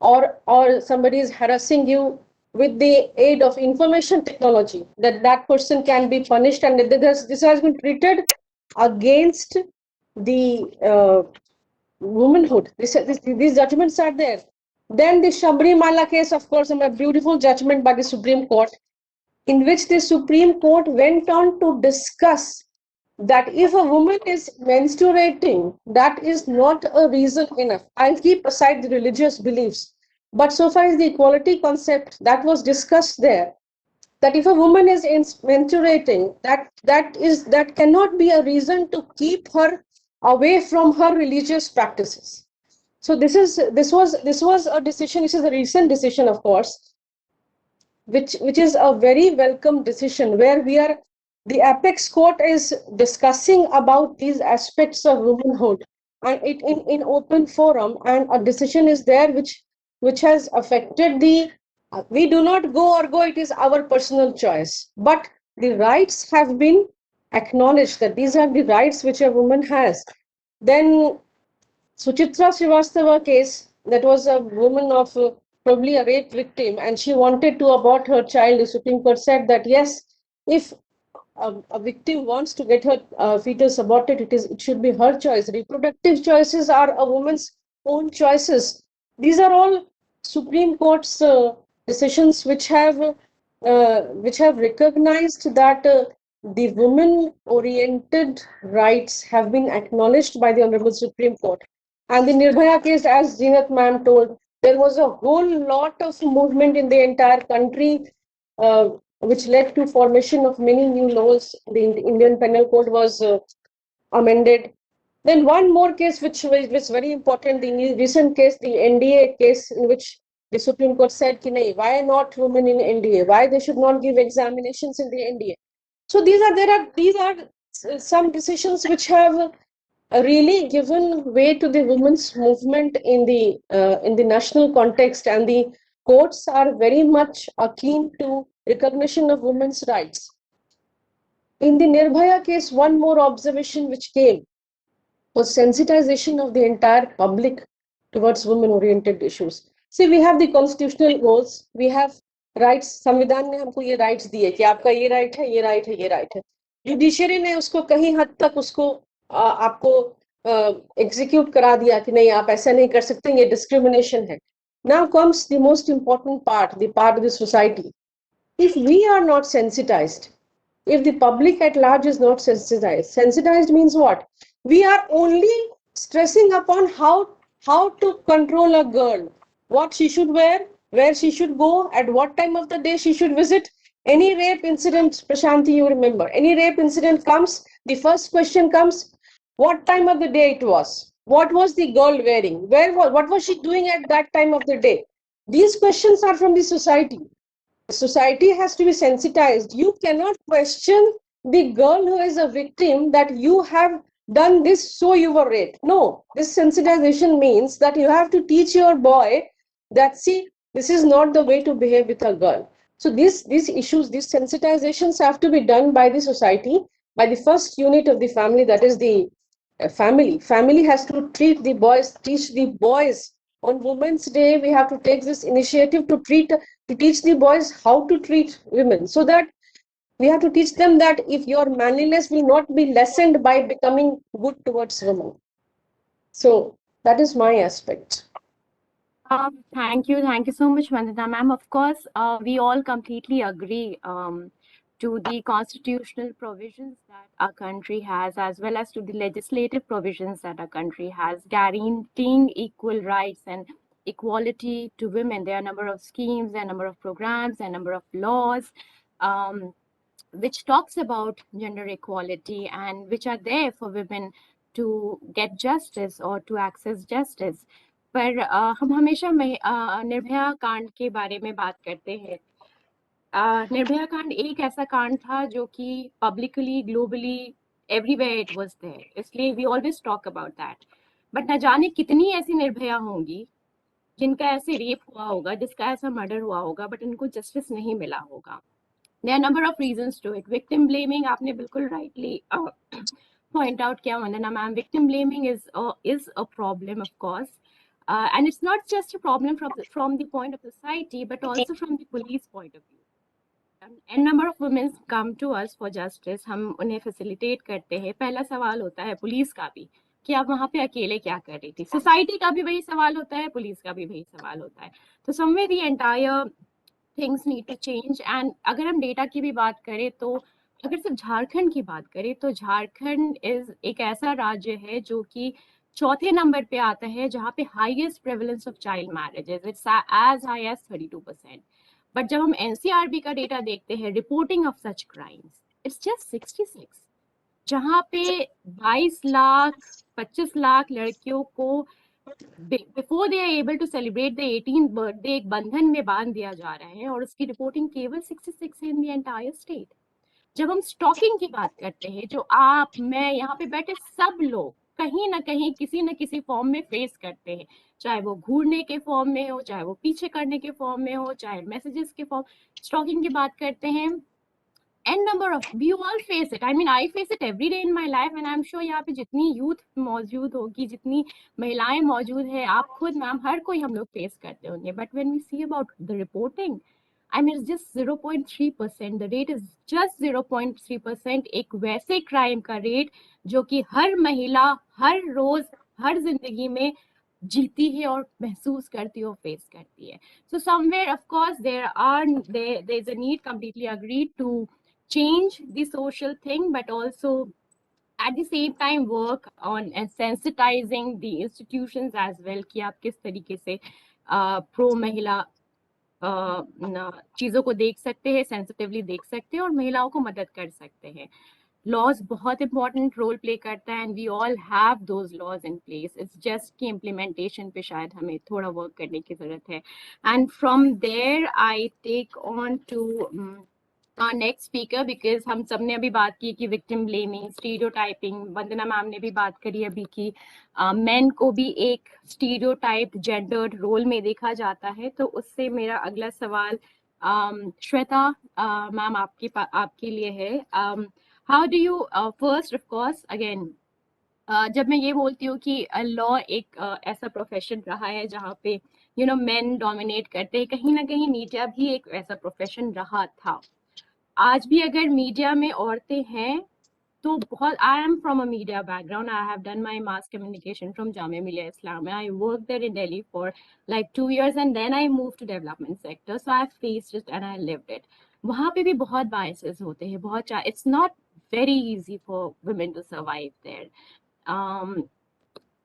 or somebody is harassing you with the aid of information technology, that person can be punished, and this has been treated against the womanhood. These judgments are there. Then the Shabrimala case, of course, a beautiful judgment by the Supreme Court, in which the Supreme Court went on to discuss that if a woman is menstruating, that is not a reason enough. I'll keep aside the religious beliefs, but so far as the equality concept that was discussed there, that if a woman is menstruating, that cannot be a reason to keep her away from her religious practices. So this was a decision. This is a recent decision, of course. which is a very welcome decision, where the apex court is discussing about these aspects of womanhood, and it in open forum, and a decision is there which has affected the, we do not go, it is our personal choice, but the rights have been acknowledged, that these are the rights which a woman has. Then Suchitra Srivastava case, that was a woman of probably a rape victim, and she wanted to abort her child. The Supreme Court said that yes, if a victim wants to get her fetus aborted, it should be her choice. Reproductive choices are a woman's own choices. These are all Supreme Court's decisions which have recognized that the women-oriented rights have been acknowledged by the Honorable Supreme Court. And the Nirbhaya case, as Zeenat ma'am told, there was a whole lot of movement in the entire country, which led to formation of many new laws. The Indian Penal Code was amended. Then one more case which was very important, the recent case, the NDA case, in which the Supreme Court said, why not women in NDA? Why they should not give examinations in the NDA? So these are some decisions which have really given way to the women's movement in the national context, and the courts are very much keen to recognition of women's rights. In the Nirbhaya case, one more observation which came was sensitization of the entire public towards women-oriented issues. See, we have the constitutional goals, we have rights. संविधान ने हमको ये rights दिए कि आपका ये right है, ये right है, ये right है. Judiciary ने उसको कहीं हद तक उसको आपको execute करा दिया कि नहीं, आप ऐसा नहीं कर सकते, ये discrimination है. Now comes the most important part, the part of the society. If we are not sensitized, if the public at large is not sensitized means what? We are only stressing upon how to control a girl, what she should wear, where she should go, at what time of the day she should visit. Any rape incident, Prashanti, you remember, any rape incident comes, the first question comes, what time of the day it was? What was the girl wearing? What was she doing at that time of the day? These questions are from the society. Society has to be sensitized. You cannot question the girl who is a victim that you have done this so you were raped. No, this sensitization means that you have to teach your boy that, see, this is not the way to behave with a girl. So these issues, these sensitizations have to be done by the society, by the first unit of the family, that is the family. Family has to teach the boys. On Women's Day, we have to take this initiative to teach the boys how to treat women, so that we have to teach them that if your manliness will not be lessened by becoming good towards women. So that is my aspect. Thank you so much, Vandana ma'am. Of course, we all completely agree to the constitutional provisions that our country has, as well as to the legislative provisions that our country has, guaranteeing equal rights and equality to women. There are a number of schemes, there are a number of programs, there are a number of laws which talks about gender equality and which are there for women to get justice or to access justice. पर हम हमेशा निर्भया कांड के बारे में बात करते हैं. निर्भया कांड एक ऐसा कांड था जो कि publicly, globally, everywhere it was there, इसलिए we always talk about that. But न जाने कितनी ऐसी निर्भया होंगी जिनका ऐसे रेप हुआ होगा, जिसका ऐसा मर्डर हुआ होगा, बट इनको जस्टिस नहीं मिला होगा. There are a number of reasons to it. Victim blaming, आपने बिल्कुल rightly point out किया वंदना ma'am. Victim blaming is a problem, of course. And it's not just a problem from the point of society, but also from the police point of view. A number of women come to us for justice. हम उन्हें facilitate करते हैं. पहला सवाल होता है पुलिस का भी कि आप वहाँ पे अकेले क्या कर रही थी. सोसाइटी का भी वही सवाल होता है, पुलिस का भी वही सवाल होता है. तो somewhere the entire things need to change. And अगर हम डेटा की भी बात करें तो अगर सिर्फ झारखंड की बात करें तो झारखंड एक ऐसा राज्य है जो कि चौथे नंबर पे आता है जहाँ पे highest prevalence of child marriages, it's as high as 32%. But जब हम एनसीआरबी का डेटा देखते हैं, reporting of such crimes, it's just 66, जहाँ पे 22 लाख 25 लाख लड़कियों को before they are able to celebrate the 18th birthday एक बंधन में बांध दिया जा रहा है और उसकी रिपोर्टिंग केवल 66 है इन द एंटायर स्टेट। जब हम स्टॉकिंग की बात करते हैं, जो आप, मैं, यहाँ पे बैठे सब लोग कहीं ना कहीं किसी न किसी फॉर्म में फेस करते हैं, चाहे वो घूरने के फॉर्म में हो, चाहे वो पीछे करने के फॉर्म में हो, चाहे मैसेजेस के फॉर्म। स्टॉकिंग की बात करते हैं, n number of, we all face it. I mean, I face it every day in my life, and I'm sure यहाँ पे जितनी यूथ मौजूद होगी, जितनी महिलाएं मौजूद है, आप खुद मैम, हर कोई हम लोग फेस करते होंगे। But when we see about the reporting, I mean, it's just 0.3%. The rate is just 0.3%. एक वैसे क्राइम का रेट जो कि हर महिला हर रोज हर जिंदगी में जीती है और महसूस करती है और फेस करती है। So somewhere, of course, there's a need, completely agreed, to change the social thing, but also at the same time work on sensitizing the institutions as well कि आप किस तरीके से प्रो महिला चीजों को देख सकते हैं, सेंसिटिवली देख सकते हैं और महिलाओं को मदद कर सकते हैं। लॉज बहुत इंपॉर्टेंट रोल प्ले करता है, and we all have those laws in place. It's just कि इम्प्लीमेंटेशन पे शायद हमें थोड़ा वर्क करने की जरूरत है। And from there I take on to next speaker, because हम सब ने अभी बात की कि victim blaming, stereotyping, Vandana ma'am ने भी बात करी अभी कि मेन को भी एक स्टीरियोटाइप जेंडर्ड रोल में देखा जाता है। तो उससे मेरा अगला सवाल श्वेता मैम आपके लिए है। How do you first, of course, again जब मैं ये बोलती हूँ कि लॉ एक ऐसा प्रोफेशन रहा है जहाँ पे मेन डोमिनेट करते हैं, कहीं ना कहीं मीडिया भी एक ऐसा प्रोफेशन रहा था। आज भी अगर मीडिया में औरतें हैं तो बहुत, I am from a media background, I have done my mass communication from Jamia Millia Islam, I work there in Delhi for like 2 years and then I moved to development sector, so I faced it and I lived it. वहाँ पे भी बहुत biases होते हैं, बहुत, it's not very easy for women to survive there.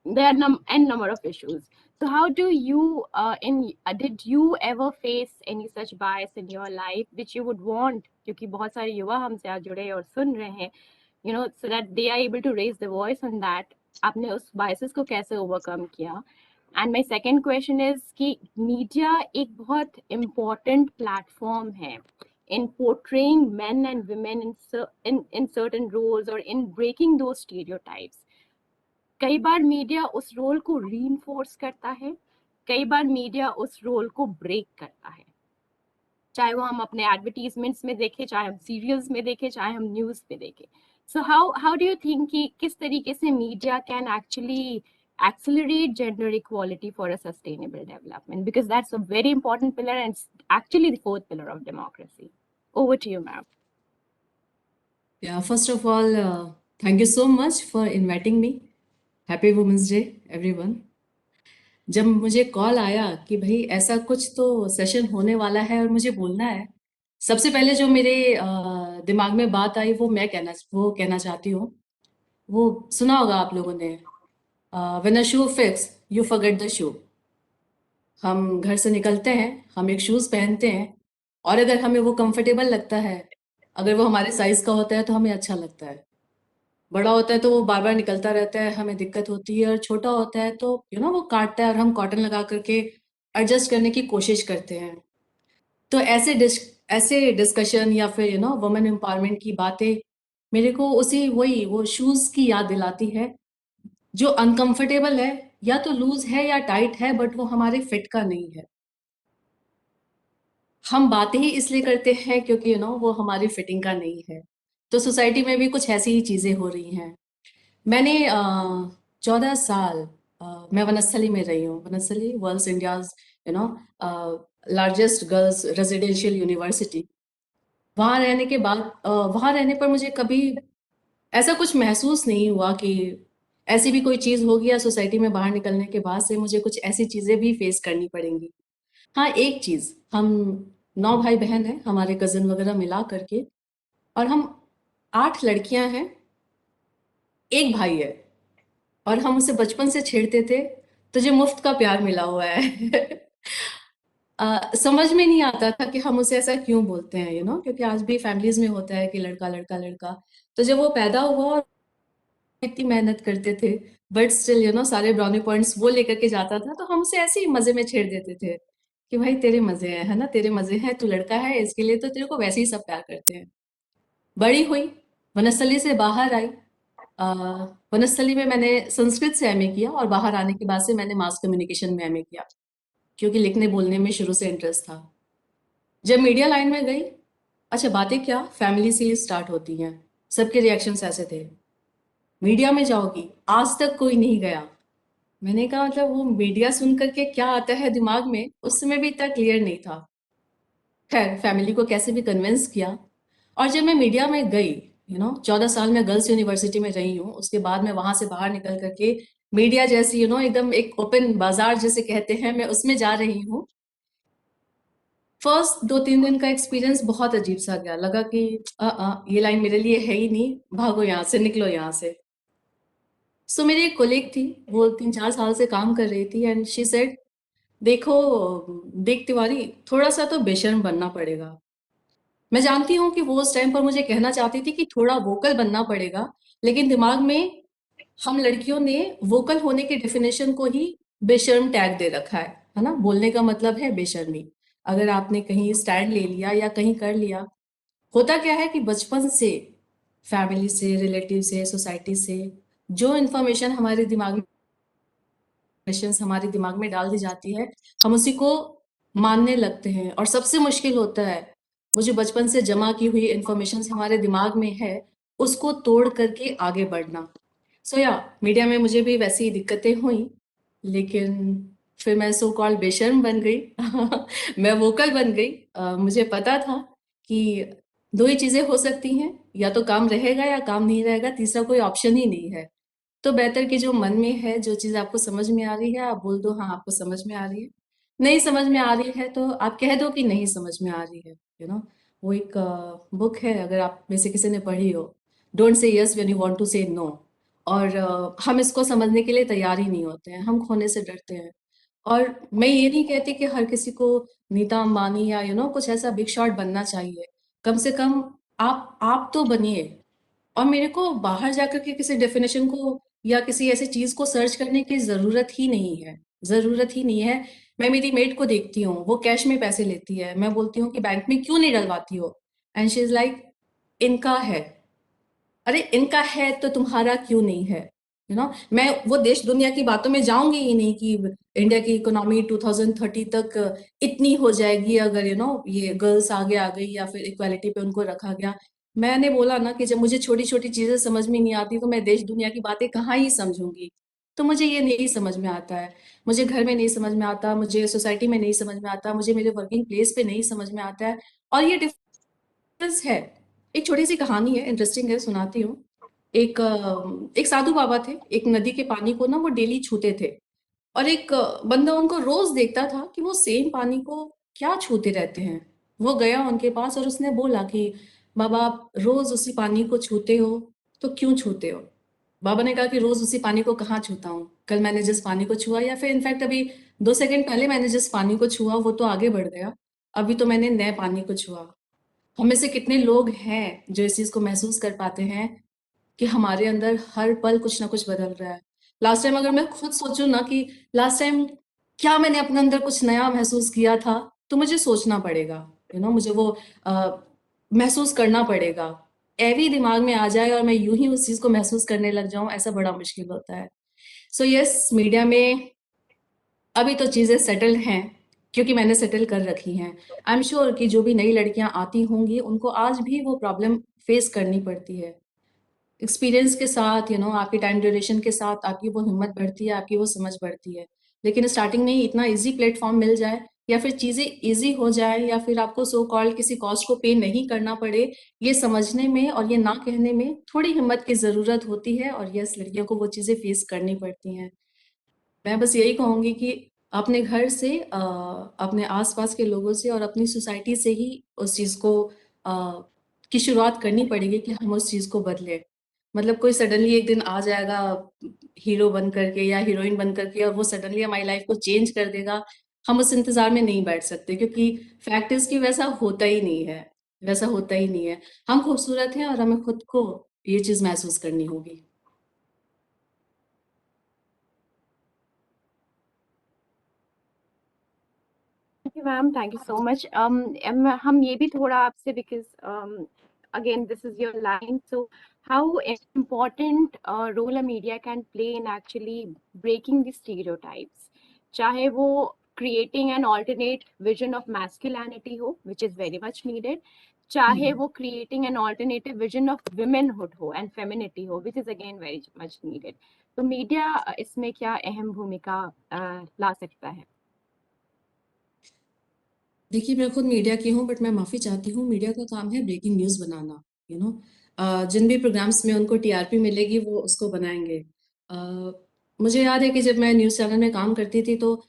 There are n number of issues. So how do you did you ever face any such bias in your life which you would want, क्योंकि बहुत सारे युवा हमसे आज जुड़े और सुन रहे हैं, so that they are able to raise the voice on that, आपने उस biases को कैसे overcome किया? And my second question is कि media एक बहुत important platform है in portraying men and women in certain roles or in breaking those stereotypes. कई बार मीडिया उस रोल को रीइंफोर्स करता है, कई बार मीडिया उस रोल को ब्रेक करता है, चाहे वो हम अपने एडवर्टीजमेंट्स में देखें, चाहे हम सीरियल्स में देखें, चाहे हम न्यूज़ में देखें। So how do you think कि किस तरीके से media can actually accelerate gender equality for a sustainable development, because that's a very important pillar and it's actually the fourth pillar of democracy. Over to you, ma'am. Yeah, first of all, thank you so much for inviting me. Happy Women's Day, everyone. जब मुझे कॉल आया कि भाई ऐसा कुछ तो सेशन होने वाला है और मुझे बोलना है, सबसे पहले जो मेरे दिमाग में बात आई वो कहना चाहती हूँ। वो सुना होगा आप लोगों ने, when a shoe fix you forget the shoe. हम घर से निकलते हैं, हम एक शूज पहनते हैं और अगर हमें वो कंफर्टेबल लगता है, अगर वो हमारे साइज का होता है तो हमें अच्छा लगता है, बड़ा होता है तो वो बार बार निकलता रहता है, हमें दिक्कत होती है, और छोटा होता है तो वो काटता है और हम कॉटन लगा करके एडजस्ट करने की कोशिश करते हैं। तो ऐसे डिस्कशन या फिर वुमेन एम्पावरमेंट की बातें मेरे को वो शूज की याद दिलाती है जो अनकंफर्टेबल है, या तो लूज है या टाइट है, बट वो हमारे फिट का नहीं है। हम बातें ही इसलिए करते हैं क्योंकि वो हमारी फिटिंग का नहीं है। तो सोसाइटी में भी कुछ ऐसी ही चीजें हो रही हैं। मैंने 14 साल मैं वनस्थली में रही हूँ। Vanasthali world's India's largest girls residential university. वहाँ रहने के बाद वहाँ रहने पर मुझे कभी ऐसा कुछ महसूस नहीं हुआ कि ऐसी भी कोई चीज़ होगी या सोसाइटी में बाहर निकलने के बाद से मुझे कुछ ऐसी चीज़ें भी फेस करनी पड़ेंगी। हाँ, एक चीज़, हम 9 भाई बहन हैं, हमारे कज़न वगैरह मिला करके, और हम 8 लड़कियां हैं, एक भाई है, और हम उसे बचपन से छेड़ते थे, तुझे मुफ्त का प्यार मिला हुआ है। समझ में नहीं आता था कि हम उसे ऐसा क्यों बोलते हैं, क्योंकि आज भी फैमिलीज में होता है कि लड़का लड़का लड़का। तो जब वो पैदा हुआ और इतनी मेहनत करते थे, बट स्टिल सारे ब्राउनी पॉइंट्स वो लेकर के जाता था, तो हमसे ऐसे ही मजे में छेड़ देते थे कि भाई तेरे मजे हैं, है ना, तेरे मजे हैं, तू लड़का है, इसके लिए तो तेरे को वैसे ही सब प्यार करते हैं। बड़ी हुई, वनस्थली से बाहर आई। वनस्थली में मैंने संस्कृत से एमए किया, और बाहर आने के बाद से मैंने मास कम्युनिकेशन में एमए किया, क्योंकि लिखने बोलने में शुरू से इंटरेस्ट था। जब मीडिया लाइन में गई, अच्छा बातें क्या फैमिली से ही स्टार्ट होती हैं। सबके रिएक्शंस ऐसे थे, मीडिया में जाओगी, आज तक कोई नहीं गया। मैंने कहा मतलब वो मीडिया सुन करके क्या आता है दिमाग में, उस समय भी इतना क्लियर नहीं था। खैर फैमिली को कैसे भी कन्विंस किया, और जब मैं मीडिया में गई, 14 साल मैं गर्ल्स यूनिवर्सिटी में रही हूँ, उसके बाद मैं वहां से बाहर निकल करके मीडिया जैसी एकदम एक ओपन बाजार जिसे कहते हैं, मैं उसमें जा रही हूँ। फर्स्ट 2-3 दिन का एक्सपीरियंस बहुत अजीब सा गया, लगा कि ये लाइन मेरे लिए है ही नहीं, भागो यहाँ से, निकलो यहाँ से। सो मेरी एक कोलीग थी, वो 3-4 साल से काम कर रही थी, एंड शी सेड देखो देख तिवारी, थोड़ा सा तो बेशर्म बनना पड़ेगा। मैं जानती हूँ कि वो उस टाइम पर मुझे कहना चाहती थी कि थोड़ा वोकल बनना पड़ेगा, लेकिन दिमाग में हम लड़कियों ने वोकल होने की डेफिनेशन को ही बेशर्म टैग दे रखा है ना। बोलने का मतलब है बेशर्मी। अगर आपने कहीं स्टैंड ले लिया या कहीं कर लिया, होता क्या है कि बचपन से फैमिली से, रिलेटिव से, सोसाइटी से जो इन्फॉर्मेशन हमारे दिमाग में डाल दी जाती है, हम उसी को मानने लगते हैं। और सबसे मुश्किल होता है वो जो बचपन से जमा की हुई इन्फॉर्मेशन हमारे दिमाग में है, उसको तोड़ करके आगे बढ़ना। सो या मीडिया में मुझे भी वैसी दिक्कतें हुई, लेकिन फिर मैं सो कॉल्ड बेशर्म बन गई मैं वोकल बन गई। मुझे पता था कि दो ही चीजें हो सकती हैं, या तो काम रहेगा या काम नहीं रहेगा, तीसरा कोई ऑप्शन ही नहीं है। तो बेहतर कि जो मन में है, जो चीज आपको समझ में आ रही है, आप बोल दो हाँ आपको समझ में आ रही है। नहीं समझ में आ रही है तो आप कह दो कि नहीं समझ में आ रही है। वो एक बुक है, अगर आप में से किसी ने पढ़ी हो, don't say yes when you want to say no. और हम इसको समझने के लिए तैयार ही नहीं होते हैं, हम खोने से डरते हैं। और मैं ये नहीं कहती कि हर किसी को नीता अंबानी या कुछ ऐसा बिग शॉट बनना चाहिए। कम से कम आप तो बनिए। और मेरे को बाहर जाकर के किसी डेफिनेशन को या किसी ऐसी चीज को सर्च करने की जरूरत ही नहीं है, जरूरत ही नहीं है। मैं मेरी मेट को देखती हूँ, वो कैश में पैसे लेती है, मैं बोलती हूँ कि बैंक में क्यों नहीं डलवाती हो, एंड शी इज लाइक इनका है। अरे इनका है तो तुम्हारा क्यों नहीं है। मैं वो देश दुनिया की बातों में जाऊंगी ही नहीं कि इंडिया की इकोनॉमी 2030 तक इतनी हो जाएगी अगर ये गर्ल्स आगे आ गई या फिर इक्वालिटी पे उनको रखा गया। मैंने बोला ना कि जब मुझे छोटी छोटी चीजें समझ में नहीं आती तो मैं देश दुनिया की बातें कहाँ ही समझूंगी। तो मुझे ये नहीं समझ में आता है, मुझे घर में नहीं समझ में आता, मुझे सोसाइटी में नहीं समझ में आता, मुझे मेरे वर्किंग प्लेस पे नहीं समझ में आता है। और ये डिफरेंस है। एक छोटी सी कहानी है, इंटरेस्टिंग है, सुनाती हूँ। एक साधु बाबा थे, एक नदी के पानी को ना वो डेली छूते थे, और एक बंदा उनको रोज देखता था कि वो सेम पानी को क्या छूते रहते हैं। वो गया उनके पास और उसने बोला कि बाबा आप रोज उसी पानी को छूते हो, तो क्यों छूते हो। बाबा ने कहा कि रोज उसी पानी को कहाँ छूता हूँ, कल मैंने जिस पानी को छुआ, या फिर इनफैक्ट अभी 2 सेकंड पहले मैंने जिस पानी को छुआ वो तो आगे बढ़ गया, अभी तो मैंने नए पानी को छुआ। हम में से कितने लोग हैं जो इस चीज को महसूस कर पाते हैं कि हमारे अंदर हर पल कुछ ना कुछ बदल रहा है। लास्ट टाइम अगर मैं खुद सोचूं ना कि लास्ट टाइम क्या मैंने अपने अंदर कुछ नया महसूस किया था, तो मुझे सोचना पड़ेगा, मुझे वो महसूस करना पड़ेगा। एवी दिमाग में आ जाए और मैं यूं ही उस चीज को महसूस करने लग जाऊं, ऐसा बड़ा मुश्किल होता है। सो यस, मीडिया में अभी तो चीजें सेटल्ड हैं, क्योंकि मैंने सेटल कर रखी हैं। आई एम श्योर कि जो भी नई लड़कियां आती होंगी उनको आज भी वो प्रॉब्लम फेस करनी पड़ती है। एक्सपीरियंस के साथ आपकी टाइम ड्यूरेशन के साथ आपकी वो हिम्मत बढ़ती है, आपकी वो समझ बढ़ती है। लेकिन स्टार्टिंग में ही इतना इजी प्लेटफॉर्म मिल जाए, या फिर चीज़ें इजी हो जाए, या फिर आपको सो कॉल्ड किसी कॉस्ट को पे नहीं करना पड़े, ये समझने में और ये ना कहने में थोड़ी हिम्मत की ज़रूरत होती है। और यस, लड़कियों को वो चीज़ें फेस करनी पड़ती हैं। मैं बस यही कहूँगी कि अपने घर से, अपने आसपास के लोगों से और अपनी सोसाइटी से ही उस चीज़ को की शुरुआत करनी पड़ेगी कि हम उस चीज़ को बदलें। मतलब कोई सडनली एक दिन आ जाएगा हीरो बन करके या हीरोइन बन करके और वो सडनली हमारी लाइफ को चेंज कर देगा, हम उस इंतजार में नहीं बैठ सकते, क्योंकि फैक्ट इज कि वैसा होता ही नहीं है, वैसा होता ही नहीं है। हम खूबसूरत हैं और हमें खुद को ये चीज़ महसूस करनी होगी। Thank you, ma'am. Thank you so much. हम ये भी थोड़ा आपसे because again this is your line. So how important role a media can play in actually breaking the stereotypes? चाहे वो creating an alternate vision of masculinity हो, which is very much needed. चाहे वो creating an alternative vision of womanhood हो and femininity हो, which is again very much needed. तो media इसमें क्या अहम भूमिका ला सकता है? देखिए, मैं खुद मीडिया की हूँ, बट मैं माफ़ी चाहती हूँ, मीडिया का काम है ब्रेकिंग न्यूज़ बनाना, यू नो। जिन भी प्रोग्राम्स में उनको टीआरपी मिलेगी, वो उसको बनाएँगे। मुझे याद है कि जब मैं न्यूज़ चैनल में काम करती थी, तो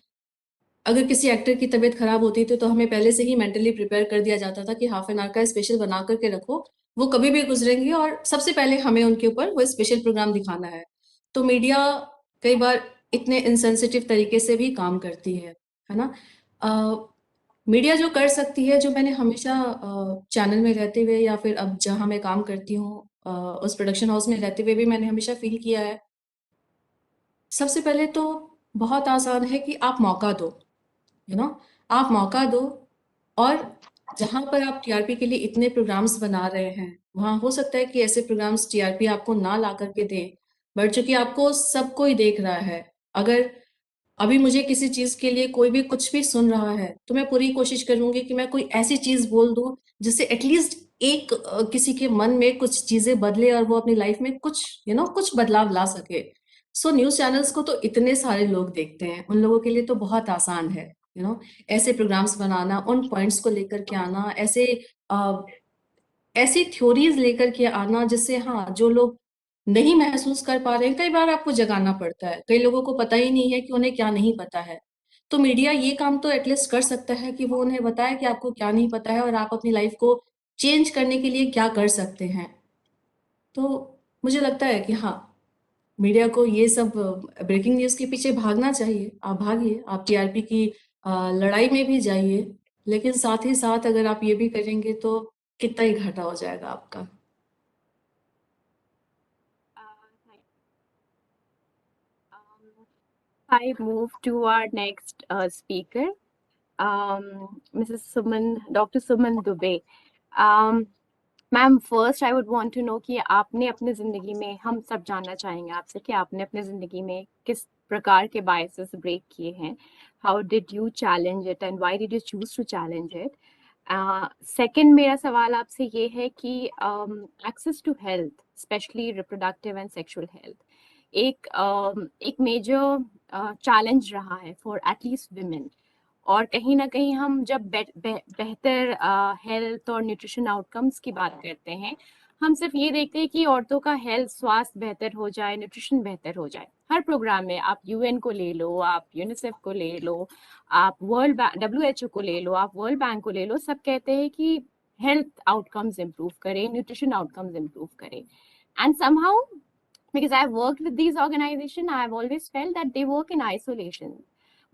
अगर किसी एक्टर की तबीयत खराब होती थी, तो हमें पहले से ही मेंटली प्रिपेयर कर दिया जाता था कि हाफ एन आवर का स्पेशल बना कर के रखो, वो कभी भी गुज़रेंगी और सबसे पहले हमें उनके ऊपर वो स्पेशल प्रोग्राम दिखाना है। तो मीडिया कई बार इतने इनसेंसिटिव तरीके से भी काम करती है ना? मीडिया जो कर सकती है, जो मैंने हमेशा चैनल में रहते हुए या फिर अब जहाँ मैं काम करती हूँ उस प्रोडक्शन हाउस में रहते हुए भी मैंने हमेशा फ़ील किया है। सबसे पहले तो बहुत आसान है कि आप मौका दो, यू नो, आप मौका दो और जहाँ पर आप टीआरपी के लिए इतने प्रोग्राम्स बना रहे हैं, वहाँ हो सकता है कि ऐसे प्रोग्राम्स टीआरपी आपको ना ला कर के दें, बट चूँकि आपको सब कोई देख रहा है, अगर अभी मुझे किसी चीज़ के लिए कोई भी कुछ भी सुन रहा है, तो मैं पूरी कोशिश करूँगी कि मैं कोई ऐसी चीज़ बोल दूँ, जिससे एटलीस्ट एक किसी के मन में कुछ चीज़ें बदले और वो अपनी लाइफ में कुछ कुछ बदलाव ला सके। सो न्यूज़ चैनल्स को तो इतने सारे लोग देखते हैं, उन लोगों के लिए तो बहुत आसान है, ऐसे प्रोग्राम्स बनाना, उन पॉइंट्स को लेकर के आना, ऐसी थ्योरीज़ लेकर के आना जिससे हाँ, जो लोग नहीं महसूस कर पा रहे हैं, कई बार आपको जगाना पड़ता है। कई लोगों को पता ही नहीं है कि उन्हें क्या नहीं पता है। तो मीडिया ये काम तो एटलीस्ट कर सकता है कि वो उन्हें बताए कि आपको क्या नहीं पता है और आप अपनी लाइफ़ को चेंज करने के लिए क्या कर सकते हैं। तो मुझे लगता है कि हाँ, मीडिया को ये सब ब्रेकिंग न्यूज़ के पीछे भागना चाहिए। आप भागिए, आप टीआरपी की लड़ाई में भी जाइए, लेकिन साथ ही साथ अगर आप ये भी करेंगे तो कितना ही घाटा हो जाएगा आपका। I move to our next speaker, Mrs. Suman, Dr. Suman Dubey. Ma'am first I would want to know कि आपने अपने ज़िंदगी में, हम सब जानना चाहेंगे आपसे कि आपने अपने ज़िंदगी में किस प्रकार के बायसेस ब्रेक किए हैं, how did you challenge it and why did you choose to challenge it. Second मेरा सवाल आपसे ये है कि access to health, specially reproductive and sexual health, एक मेजर चैलेंज रहा है फॉर एटलीस्ट विमेन, और कहीं ना कहीं हम जब बेहतर हेल्थ और न्यूट्रिशन आउटकम्स की बात करते हैं, हम सिर्फ ये देखते हैं कि औरतों का हेल्थ स्वास्थ्य बेहतर हो जाए, न्यूट्रिशन बेहतर हो जाए। हर प्रोग्राम में आप यूएन को ले लो, आप यूनिसेफ को ले लो, आप WHO को ले लो, आप वर्ल्ड बैंक को ले लो, सब कहते हैं कि हेल्थ आउटकम्स इम्प्रूव करें, न्यूट्रिशन आउटकम्स इम्प्रूव करें। And somehow because I've worked with these organizations, I've always felt that they work in isolation.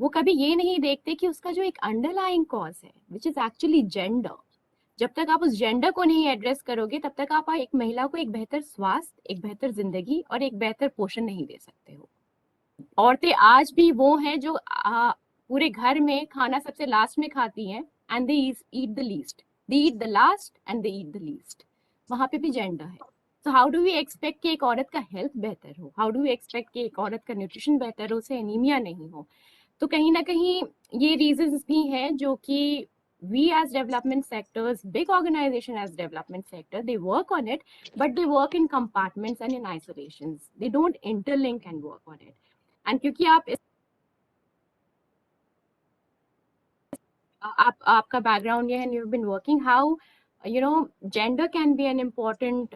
वो कभी ये नहीं देखते कि उसका जो एक अंडरलाइंग कॉज है, विच इज एक्चुअली जेंडर, जब तक आप उस जेंडर को नहीं एड्रेस करोगे, तब तक आप एक महिला को एक बेहतर स्वास्थ्य, एक बेहतर जिंदगी और एक बेहतर पोषण नहीं दे सकते हो। औरतें आज भी वो हैं जो पूरे घर में खाना सबसे लास्ट में खाती हैं, and they eat the least, they eat the last and they eat the least. वहां पे भी जेंडर है। तो हाउ डू वी एक्सपेक्ट कि एक औरत का हेल्थ बेहतर हो, हाउ डू वी एक्सपेक्ट कि एक औरत का न्यूट्रिशन बेहतर हो, उसे एनीमिया नहीं हो। तो कहीं ना कहीं ये रीजंस भी हैं जो कि we as development sectors, big organization as development sector, they work on it, but they work in compartments and in isolations. They don't interlink and work on it. And क्योंकि आपका background ये है, and you've been working, how gender can be an important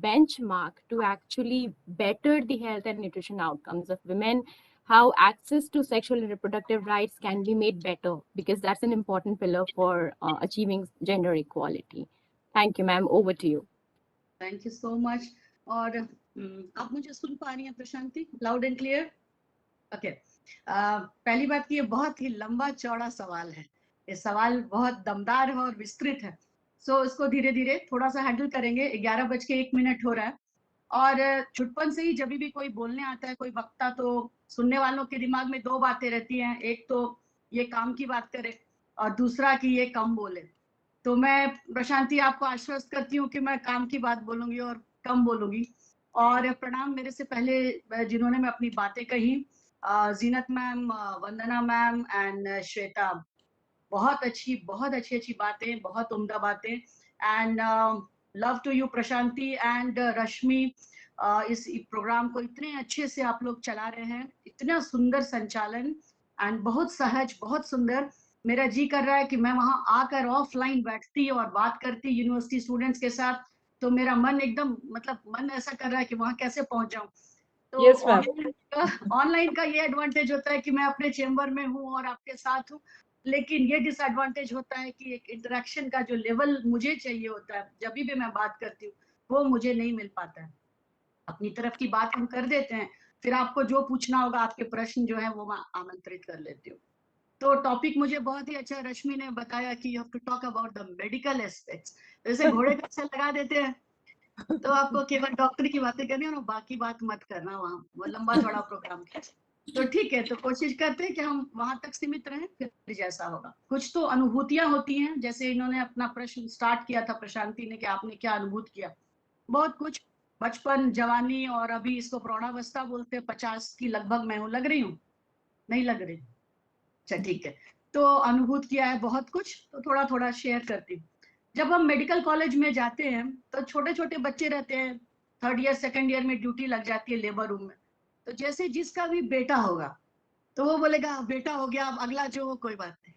benchmark to actually better the health and nutrition outcomes of women, how access to sexual and reproductive rights can be made better, because that's an important pillar for achieving gender equality. Thank you, ma'am. Over to you. Thank you so much. और आप मुझे सुन पा रही हैं Prashanti, loud and clear? Okay. पहली बात, ये बहुत ही लंबा चौड़ा सवाल है, ये सवाल बहुत दमदार है और विस्तृत है। सो इसको धीरे धीरे थोड़ा सा हैंडल करेंगे। 11:01 हो रहा है, और छुटपन से ही जब भी कोई बोलने आता है, कोई वक्ता, तो सुनने वालों के दिमाग में दो बातें रहती हैं। एक तो ये काम की बात करे, और दूसरा कि ये कम बोले। तो मैं प्रशांति आपको आश्वस्त करती हूँ कि मैं काम की बात बोलूंगी और कम बोलूंगी। और प्रणाम मेरे से पहले जिन्होंने मैं अपनी बातें कही, Zeenat ma'am, Vandana ma'am and Shweta, बहुत अच्छी बातें, बहुत उम्दा बातें। And love to you Prashanti and Rashmi, इस प्रोग्राम को इतने अच्छे से आप लोग चला रहे हैं, इतना सुंदर संचालन एंड बहुत सहज, बहुत सुंदर। मेरा जी कर रहा है कि मैं वहां आकर ऑफलाइन बैठती और बात करती यूनिवर्सिटी स्टूडेंट्स के साथ, तो मेरा मन एकदम, मतलब मन ऐसा कर रहा है कि वहां कैसे पहुंच जाऊं। तो Yes, ma'am. ऑनलाइन का ये एडवांटेज होता है कि मैं अपने चेम्बर में हूँ और आपके साथ हूँ, लेकिन ये डिसएडवांटेज होता है कि एक इंटरेक्शन का जो लेवल मुझे चाहिए होता है जब भी मैं बात करती हूँ, वो मुझे नहीं मिल पाता है। अपनी तरफ की बात हम कर देते हैं, फिर आपको जो पूछना होगा, आपके प्रश्न जो है वो मैं आमंत्रित कर लेती हूँ। तो टॉपिक मुझे बहुत ही अच्छा रश्मि ने बताया कि you have to talk about the medical aspects. जैसे घोड़े का अच्छा लगा देते हैं, तो आपको केवल डॉक्टर की बातें करनी है और बाकी बात मत करना, वहाँ वो लंबा चौड़ा प्रोग्राम है। तो ठीक है, तो कोशिश करते हैं कि हम वहां तक सीमित रहें, फिर जैसा होगा। कुछ तो अनुभूतियां होती हैं, जैसे इन्होंने अपना प्रश्न स्टार्ट किया था प्रशांति ने कि आपने क्या अनुभूत किया। बहुत कुछ, बचपन, जवानी, और अभी इसको प्रौढ़ावस्था बोलते हैं, 50 की लगभग मैं हूँ। लग रही हूँ? नहीं लग रही? अच्छा ठीक है। तो अनुभूत किया है बहुत कुछ, तो थोड़ा थोड़ा शेयर करती हूँ। जब हम मेडिकल कॉलेज में जाते हैं तो छोटे छोटे बच्चे रहते हैं, 3rd ईयर 2nd ईयर में ड्यूटी लग जाती है लेबर रूम में। तो जैसे जिसका भी बेटा होगा तो वो बोलेगा बेटा हो गया, अब अगला जो हो कोई बात नहीं।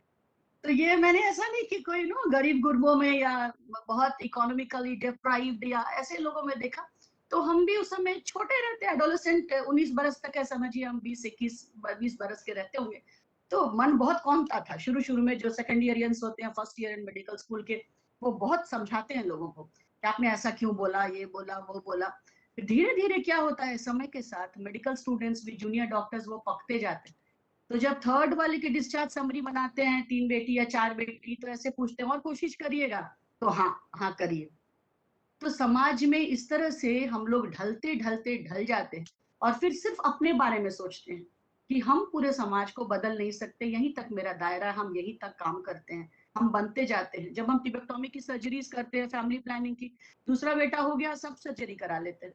तो ये मैंने ऐसा नहीं कि कोई गरीब गुरबों में या बहुत इकोनॉमिकली डिप्राइव्ड या ऐसे लोगों में देखा। तो हम भी उस समय छोटे रहते हैं, एडोलेसेंट, 19 बरस तक है, समझिए हम 20 बरस के रहते होंगे। तो मन बहुत कौनता था शुरू शुरू में। जो 2nd ईयरियंस होते हैं, 1st year in medical school के, वो बहुत समझाते हैं लोगों को कि आपने ऐसा क्यों बोला, ये बोला, वो बोला। फिर धीरे धीरे क्या होता है, समय के साथ मेडिकल स्टूडेंट्स भी, जूनियर डॉक्टर्स, वो पकते जाते हैं। तो जब 3rd वाले की डिस्चार्ज समरी बनाते हैं, 3 बेटी या 4 बेटी, तो ऐसे पूछते हैं और कोशिश करिएगा, तो हाँ हाँ करिए। तो समाज में इस तरह से हम लोग ढलते ढलते ढल जाते हैं और फिर सिर्फ अपने बारे में सोचते हैं कि हम पूरे समाज को बदल नहीं सकते, यहीं तक मेरा दायरा, हम यहीं तक काम करते हैं, हम बनते जाते हैं। जब हम टिबेक्टोमी की सर्जरीज करते हैं, फैमिली प्लानिंग की, दूसरा बेटा हो गया, सब सर्जरी करा लेते हैं।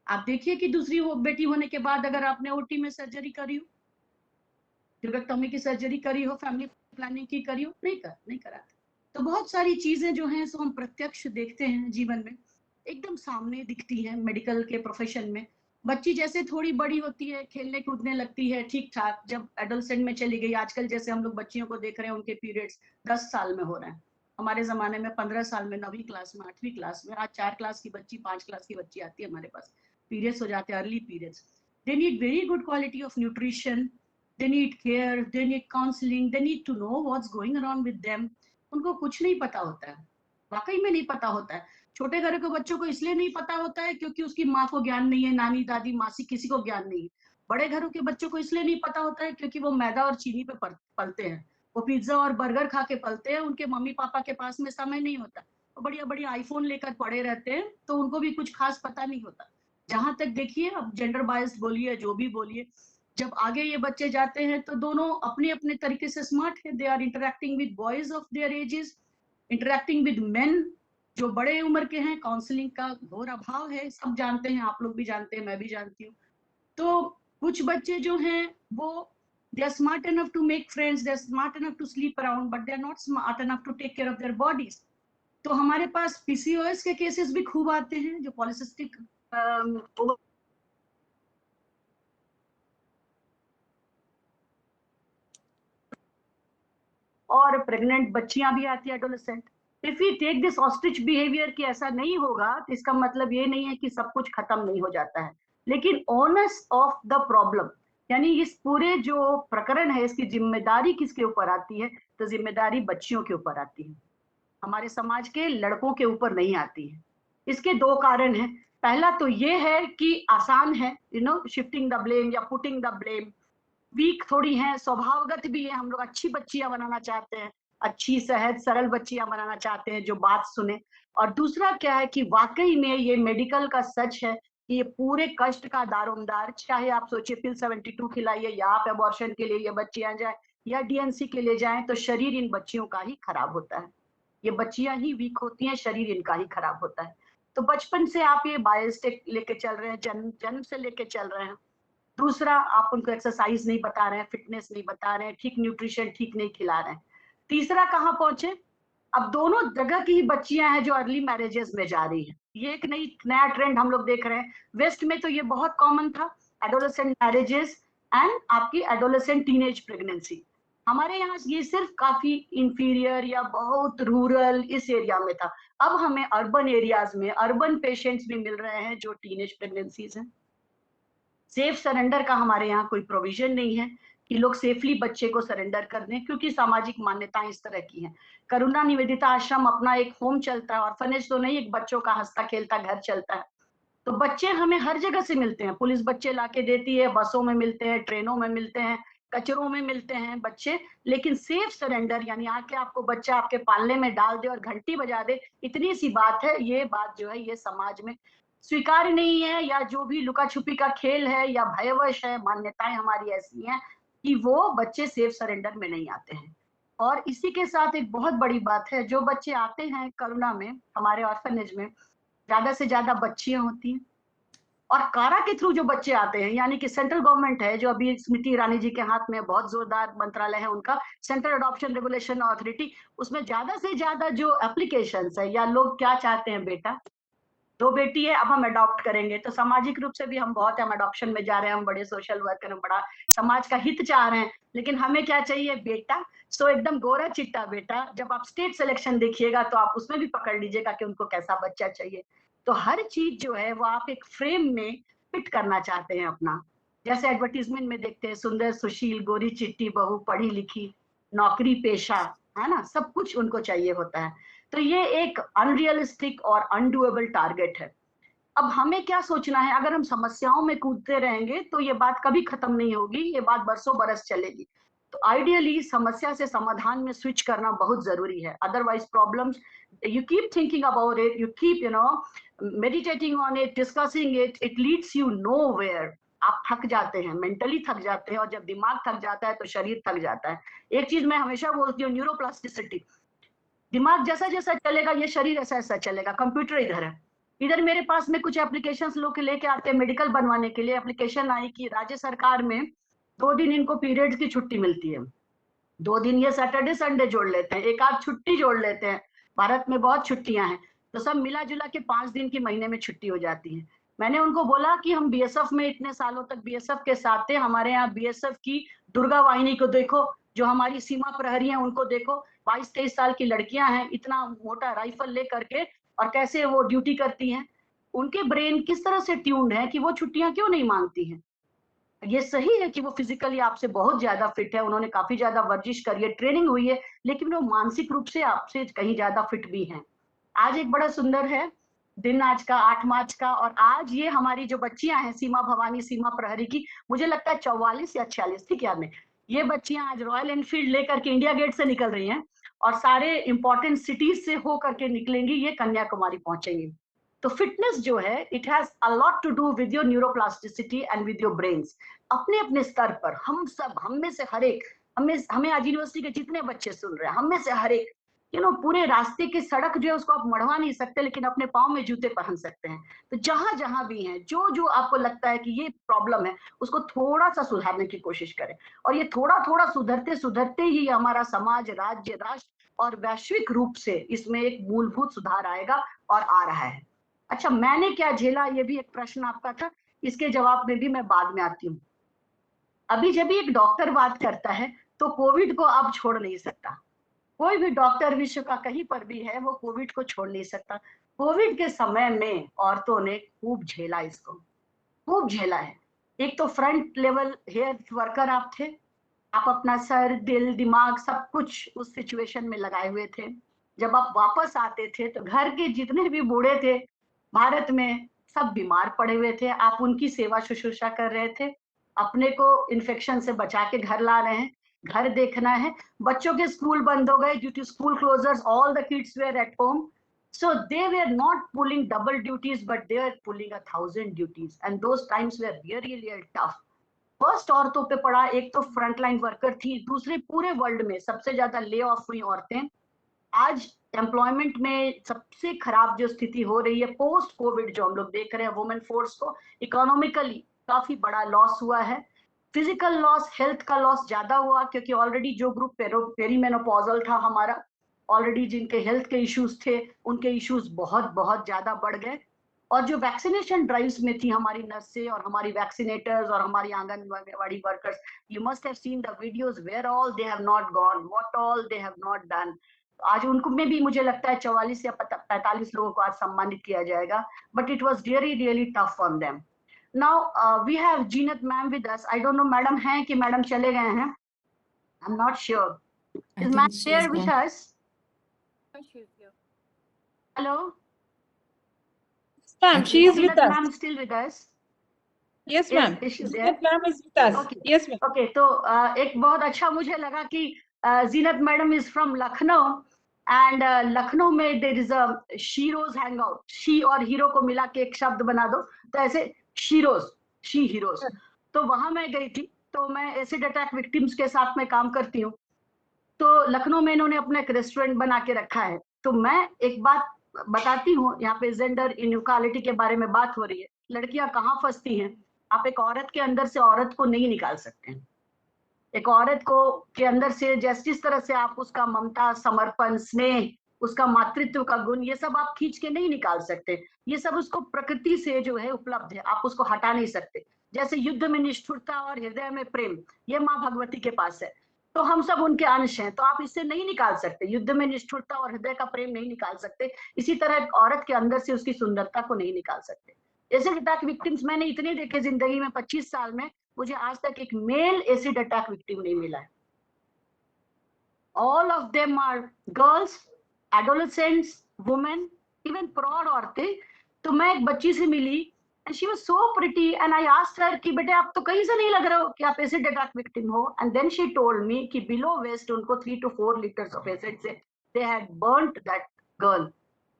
आप देखिए कि दूसरी बेटी होने के बाद अगर आपने ओटी में सर्जरी करी हो, टिबेक्टोमी की सर्जरी करी हो, फैमिली प्लानिंग की करी हो, नहीं कराते। तो बहुत सारी चीजें जो हैं सो हम प्रत्यक्ष देखते हैं जीवन में, एकदम सामने दिखती हैं मेडिकल के प्रोफेशन में। बच्ची जैसे थोड़ी बड़ी होती है, खेलने कूदने लगती है, ठीक ठाक, जब एडोलसेंट में चली गई, आजकल जैसे हम लोग बच्चियों को देख रहे हैं, उनके पीरियड्स 10 साल में हो रहे हैं। हमारे जमाने में 15 साल में, 9वीं क्लास में, 8वीं क्लास में, आज 4 क्लास की बच्ची, 5 क्लास की बच्ची आती है हमारे पास, पीरियड्स हो जाते हैं, early periods. They need very good quality of nutrition, they need care, they need counseling, they need to know what's going around with them. उनको कुछ नहीं पता होता है, वाकई में नहीं पता होता है। छोटे घर के बच्चों को इसलिए नहीं पता होता है क्योंकि उसकी माँ को ज्ञान नहीं है, नानी दादी मासी किसी को ज्ञान नहीं है। बड़े घरों के बच्चों को इसलिए नहीं पता होता है क्योंकि वो मैदा और चीनी पे पलते हैं, वो पिज्जा और बर्गर खा के पलते हैं, उनके मम्मी पापा के पास में समय नहीं होता, वो बढ़िया बढ़िया आईफोन लेकर पड़े रहते हैं, तो उनको भी कुछ खास पता नहीं होता। जहां तक देखिए, अब जेंडर बायस्ड बोलिए, जो भी बोलिए, जब आगे ये बच्चे जाते हैं तो दोनों अपने अपने तरीके से स्मार्ट है। They are interacting with boys of their ages, interacting with men जो बड़े उम्र के हैं। काउंसलिंग का घोर अभाव है, सब जानते हैं, आप लोग भी जानते हैं, मैं भी जानती हूँ। तो कुछ बच्चे जो हैं वो they are smart enough to make friends, they are smart enough to sleep around, but they are not smart enough to take care of their bodies. तो हमारे पास पीसीओएस के केसेस भी खूब आते हैं, जो पॉलिसिस्टिक और प्रेग्नेंट बच्चियां भी आती है, adolescent. If you take this ostrich behaviour कि ऐसा नहीं होगा, तो इसका मतलब ये नहीं है कि सब कुछ खत्म नहीं हो जाता है, लेकिन ओनर्स ऑफ द प्रॉब्लम, यानी इस पूरे जो प्रकरण है, इसकी जिम्मेदारी किसके ऊपर आती है, तो जिम्मेदारी बच्चियों के ऊपर आती है, हमारे समाज के लड़कों के ऊपर नहीं आती है। इसके 2 कारण हैं। पहला तो ये है कि आसान है, शिफ्टिंग द ब्लेम या पुटिंग द ब्लेम। वीक थोड़ी हैं, स्वभावगत भी है, हम लोग अच्छी बच्चियां बनाना चाहते हैं, अच्छी सहज सरल बच्चियां बनाना चाहते हैं जो बात सुने। और दूसरा क्या है कि वाकई में ये मेडिकल का सच है कि ये पूरे कष्ट का दारोमदार, चाहे आप सोचिए पिल 72 खिलाइए या आप एबॉर्शन के लिए ये बच्चियां जाए, या डीएनसी के लिए जाएं तो शरीर इन बच्चियों का ही खराब होता है। ये बच्चियां ही वीक होती हैं, शरीर इनका ही खराब होता है। तो बचपन से आप ये बायोस्टिक लेके चल रहे हैं, जन्म से लेके चल रहे हैं। दूसरा, आप उनको एक्सरसाइज नहीं बता रहे हैं, फिटनेस नहीं बता रहे हैं, ठीक न्यूट्रिशन ठीक नहीं खिला रहे हैं। तीसरा कहाँ पहुंचे, अब दोनों जगह की ही बच्चियां हैं जो अर्ली मैरिजेस में जा रही हैं। ये एक नया ट्रेंड हम लोग देख रहे हैं। वेस्ट में तो ये बहुत कॉमन था, एडोलेसेंट मैरिजेस एंड आपकी एडोलेसेंट टीनेज प्रेगनेंसी। हमारे यहाँ ये सिर्फ काफी इंफीरियर या बहुत रूरल इस एरिया में था। अब हमें अर्बन एरियाज में अर्बन पेशेंट्स भी मिल रहे हैं जो टीनेज प्रेगनेंसीज हैं। सेफ सरेंडर का हमारे यहाँ कोई प्रोविजन नहीं है कि लोग सेफली बच्चे को सरेंडर कर दें, क्योंकि सामाजिक मान्यताएं इस तरह की हैं। करुणा निवेदिता आश्रम अपना एक होम चलता है, ऑर्फनेज तो नहीं, एक बच्चों का हंसता खेलता घर चलता है। तो बच्चे हमें हर जगह से मिलते हैं, पुलिस बच्चे लाके देती है, बसों में मिलते हैं, ट्रेनों में मिलते हैं, कचरों में मिलते हैं बच्चे। लेकिन सेफ सरेंडर यानी आके आपको बच्चा आपके पालने में डाल दे और घंटी बजा दे, इतनी सी बात है। ये बात जो है ये समाज में स्वीकार्य नहीं है, या जो भी लुका छुपी का खेल है या भयवश है, मान्यताएं हमारी ऐसी हैं कि वो बच्चे सेफ सरेंडर में नहीं आते हैं। और इसी के साथ एक बहुत बड़ी बात है, जो बच्चे आते हैं करुणा में, हमारे ऑर्फनेज में ज्यादा से ज्यादा बच्चियां होती हैं। और कारा के थ्रू जो बच्चे आते हैं, यानी कि सेंट्रल गवर्नमेंट है जो अभी स्मृति ईरानी जी के हाथ में बहुत जोरदार मंत्रालय है उनका, सेंट्रल अडॉप्शन रेगुलेशन अथॉरिटी, उसमें ज्यादा से ज्यादा जो एप्लीकेशंस है या लोग क्या चाहते हैं, बेटा 2 बेटी है अब हम अडॉप्ट करेंगे। तो सामाजिक रूप से भी हम बहुत हम अडॉप्शन में जा रहे हैं, हम बड़े सोशल वर्कर हैं, बड़ा समाज का हित चाह रहे हैं, लेकिन हमें क्या चाहिए, बेटा। सो एकदम गोरा चिट्टा बेटा। जब आप स्टेट सिलेक्शन देखिएगा तो आप उसमें भी पकड़ लीजिएगा कि उनको कैसा बच्चा चाहिए। तो हर चीज जो है वो आप एक फ्रेम में फिट करना चाहते हैं अपना। जैसे एडवर्टीजमेंट में देखते हैं, सुंदर सुशील गोरी चिट्टी बहू, पढ़ी लिखी, नौकरी पेशा, है ना, सब कुछ उनको चाहिए होता है। तो ये एक अनरियलिस्टिक और अनडूएबल टारगेट है। अब हमें क्या सोचना है, अगर हम समस्याओं में कूदते रहेंगे तो ये बात कभी खत्म नहीं होगी, ये बात बरसों बरस चलेगी। तो आइडियली समस्या से समाधान में स्विच करना बहुत जरूरी है। Otherwise problems, you keep thinking about it, you keep meditating on it, discussing it, it leads you nowhere. आप थक जाते हैं, मेंटली थक जाते हैं, और जब दिमाग थक जाता है तो शरीर थक जाता है। एक चीज मैं हमेशा बोलती हूँ, न्यूरोप्लास्टिसिटी, दिमाग जैसा जैसा चलेगा ये शरीर ऐसा ऐसा चलेगा। कंप्यूटर इधर है, इधर मेरे पास में कुछ एप्लीकेशंस लोग लेके आते हैं मेडिकल बनवाने के लिए। एप्लीकेशन आई कि राज्य सरकार में 2 दिन इनको पीरियड्स की छुट्टी मिलती है, 2 दिन ये सैटरडे संडे जोड़ लेते हैं, एक आध छुट्टी जोड़ लेते हैं। भारत में बहुत छुट्टियां हैं, तो सब मिला जुला के 5 दिन की महीने में छुट्टी हो जाती है। मैंने उनको बोला कि हम बीएसएफ में इतने सालों तक बीएसएफ के साथ थे, हमारे यहाँ बीएसएफ की दुर्गा वाहिनी को देखो, जो हमारी सीमा प्रहरी हैं उनको देखो, 22-23 साल की लड़कियां हैं, इतना मोटा राइफल ले करके, और कैसे वो ड्यूटी करती हैं। उनके ब्रेन किस तरह से ट्यून्ड है कि वो छुट्टियां क्यों नहीं मांगती हैं। ये सही है कि वो फिजिकली आपसे बहुत ज्यादा फिट है, उन्होंने काफी ज्यादा वर्जिश करी है, ट्रेनिंग हुई है, लेकिन वो मानसिक रूप से आपसे कहीं ज्यादा फिट भी हैं। आज एक बड़ा सुंदर है दिन, आज का 8 मार्च का, और आज ये हमारी जो बच्चियां हैं सीमा भवानी सीमा प्रहरी की, मुझे लगता है 44 या 46 थी क्या में, ये बच्चियां आज रॉयल एनफील्ड लेकर के इंडिया गेट से निकल रही हैं, और सारे इंपॉर्टेंट सिटीज से हो करके निकलेंगी, ये कन्याकुमारी पहुंचेंगी। तो फिटनेस जो है, it has a lot to do with your neuroplasticity and with your brains. अपने अपने स्तर पर हम सब, हम में से हर एक, हमें आज यूनिवर्सिटी के जितने बच्चे सुन रहे हैं, हम में से हर एक, पूरे रास्ते की सड़क जो है उसको आप मढ़वा नहीं सकते, लेकिन अपने पाँव में जूते पहन सकते हैं। तो जहां जहां भी हैं, जो जो आपको लगता है कि ये प्रॉब्लम है, उसको थोड़ा सा सुधारने की कोशिश करें। और ये थोड़ा थोड़ा सुधरते सुधरते ही हमारा समाज, राज्य, राष्ट्र और वैश्विक रूप से इसमें एक मूलभूत सुधार आएगा, और आ रहा है। अच्छा, मैंने क्या झेला, ये भी एक प्रश्न आपका था, इसके जवाब में भी मैं बाद में आती हूँ। अभी जब भी एक डॉक्टर बात करता है तो कोविड को अब छोड़ नहीं सकता, कोई भी डॉक्टर विश्व का कहीं पर भी है, वो कोविड को छोड़ नहीं सकता। कोविड के समय में औरतों ने खूब झेला, इसको खूब झेला है। एक तो फ्रंट लेवल हेल्थ वर्कर आप थे, आप अपना सर, दिल, दिमाग सब कुछ उस सिचुएशन में लगाए हुए थे। जब आप वापस आते थे तो घर के जितने भी बूढ़े थे भारत में, सब बीमार पड़े हुए थे, आप उनकी सेवा शुश्रूषा कर रहे थे, अपने को इन्फेक्शन से बचा के घर ला रहे हैं, घर देखना है। बच्चों के स्कूल बंद हो गए due to school closures, all the kids were at home, so they were not pulling double duties, but they were pulling 1,000 duties, and those times were really, really tough first औरतों पे पड़ा, एक तो फ्रंटलाइन वर्कर थी, दूसरे पूरे वर्ल्ड में सबसे ज्यादा ले ऑफ हुई औरतें। आज एम्प्लॉयमेंट में सबसे खराब जो स्थिति हो रही है पोस्ट कोविड, जो हम लोग देख रहे हैं, वुमेन फोर्स को इकोनॉमिकली काफी बड़ा लॉस हुआ है, फिजिकल लॉस, हेल्थ का लॉस ज्यादा हुआ, क्योंकि ऑलरेडी जो ग्रुप पेरीमेनोपॉजल था हमारा, ऑलरेडी जिनके हेल्थ के इश्यूज थे, उनके इश्यूज बहुत बहुत ज्यादा बढ़ गए। और जो वैक्सीनेशन ड्राइव्स में थी हमारी नर्सें और हमारी वैक्सीनेटर्स और हमारी anganwadi workers, you must have seen the videos where all they have not gone, what all they have not done. आज उनको में भी मुझे लगता है 44 या 45 लोगों को आज सम्मानित किया जाएगा, but it was really tough on them. Now we have Zeenat ma'am with us. I don't know madam हैं कि मैडम चले गए हैं, I am not sure. I is think ma'am she is there with back. Us? Hello Ma'am, she is with Zeenat us. Ma'am still with us? Yes, Yes, ma'am. is she there? Zinat ma'am is with us. Okay. Yes, ma'am. Okay तो एक बहुत अच्छा मुझे लगा कि Zeenat madam is from Lucknow, and Lucknow में there is a Sheroes hang out. She और हीरो को मिला के एक शब्द बना दो तो ऐसे शीरोज, शी हीरोज। तो वहां मैं गई थी, तो मैं एसिड अटैक विक्टिम्स के साथ में काम करती हूँ। तो लखनऊ में इन्होंने अपना एक रेस्टोरेंट बना के रखा है। तो मैं एक बात बताती हूँ, यहाँ पे जेंडर इनइक्वालिटी के बारे में बात हो रही है, लड़कियां कहाँ फंसती हैं। आप एक औरत के अंदर से औरत को नहीं निकाल सकते हैं। एक औरत को के अंदर से जिस तरह से आप उसका ममता, समर्पण, स्नेह, उसका मातृत्व का गुण, ये सब आप खींच के नहीं निकाल सकते। ये सब उसको प्रकृति से जो है उपलब्ध है, आप उसको हटा नहीं सकते। जैसे युद्ध में निष्ठुरता और हृदय में प्रेम, ये माँ भगवती के पास है, तो हम सब उनके अंश हैं, तो आप इससे नहीं निकाल सकते। युद्ध में निष्ठुरता और हृदय का प्रेम नहीं निकाल सकते, इसी तरह एक औरत के अंदर से उसकी सुंदरता को नहीं निकाल सकते। एसिड अटैक विक्टिम्स मैंने इतने देखे जिंदगी में, 25 साल में मुझे आज तक एक मेल एसिड अटैक विक्टिम नहीं मिला है। All of them are girls, adolescents, women, even प्रौढ़ औरतें। तो मैं एक बच्ची से मिली, and she was so pretty, and I asked her कि बेटे आप तो कहीं से नहीं लग रहे हो कि आप एसिड अटैक विक्टिम हो। and then she told me कि below waist उनको 3 to 4 liters of acid से they had burnt that girl.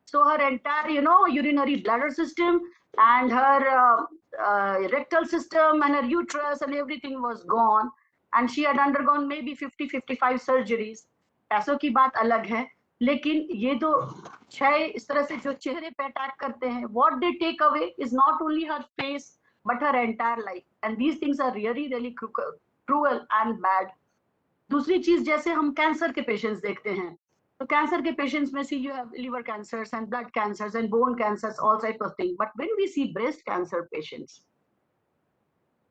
So her entire urinary bladder system and her rectal system and her uterus and everything was gone, and she had undergone maybe 50-55 surgeries. पैसों की बात अलग है, लेकिन ये तो क्षय इस तरह से जो चेहरे पे अटैक करते हैं, what they take away is not only her face but her entire life, and these things are really cruel and bad. दूसरी चीज, जैसे हम कैंसर के पेशेंट्स देखते हैं, तो कैंसर के पेशेंट्स में see you have liver cancers and blood cancers and bone cancers, all type of thing, but when we see breast cancer patients,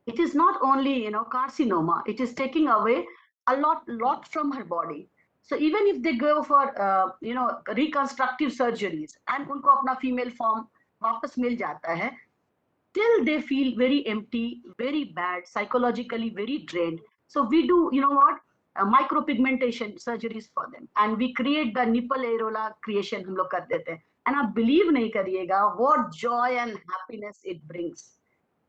it is not only carcinoma, it is taking away a lot from her body. So even if they go for reconstructive surgeries and unko apna female form वापस मिल जाता है, till they feel very empty, very bad, psychologically very drained. So we do micropigmentation surgeries for them, and we create the nipple areola creation हम लोग कर देते हैं, and आप believe नहीं करिएगा what joy and happiness it brings.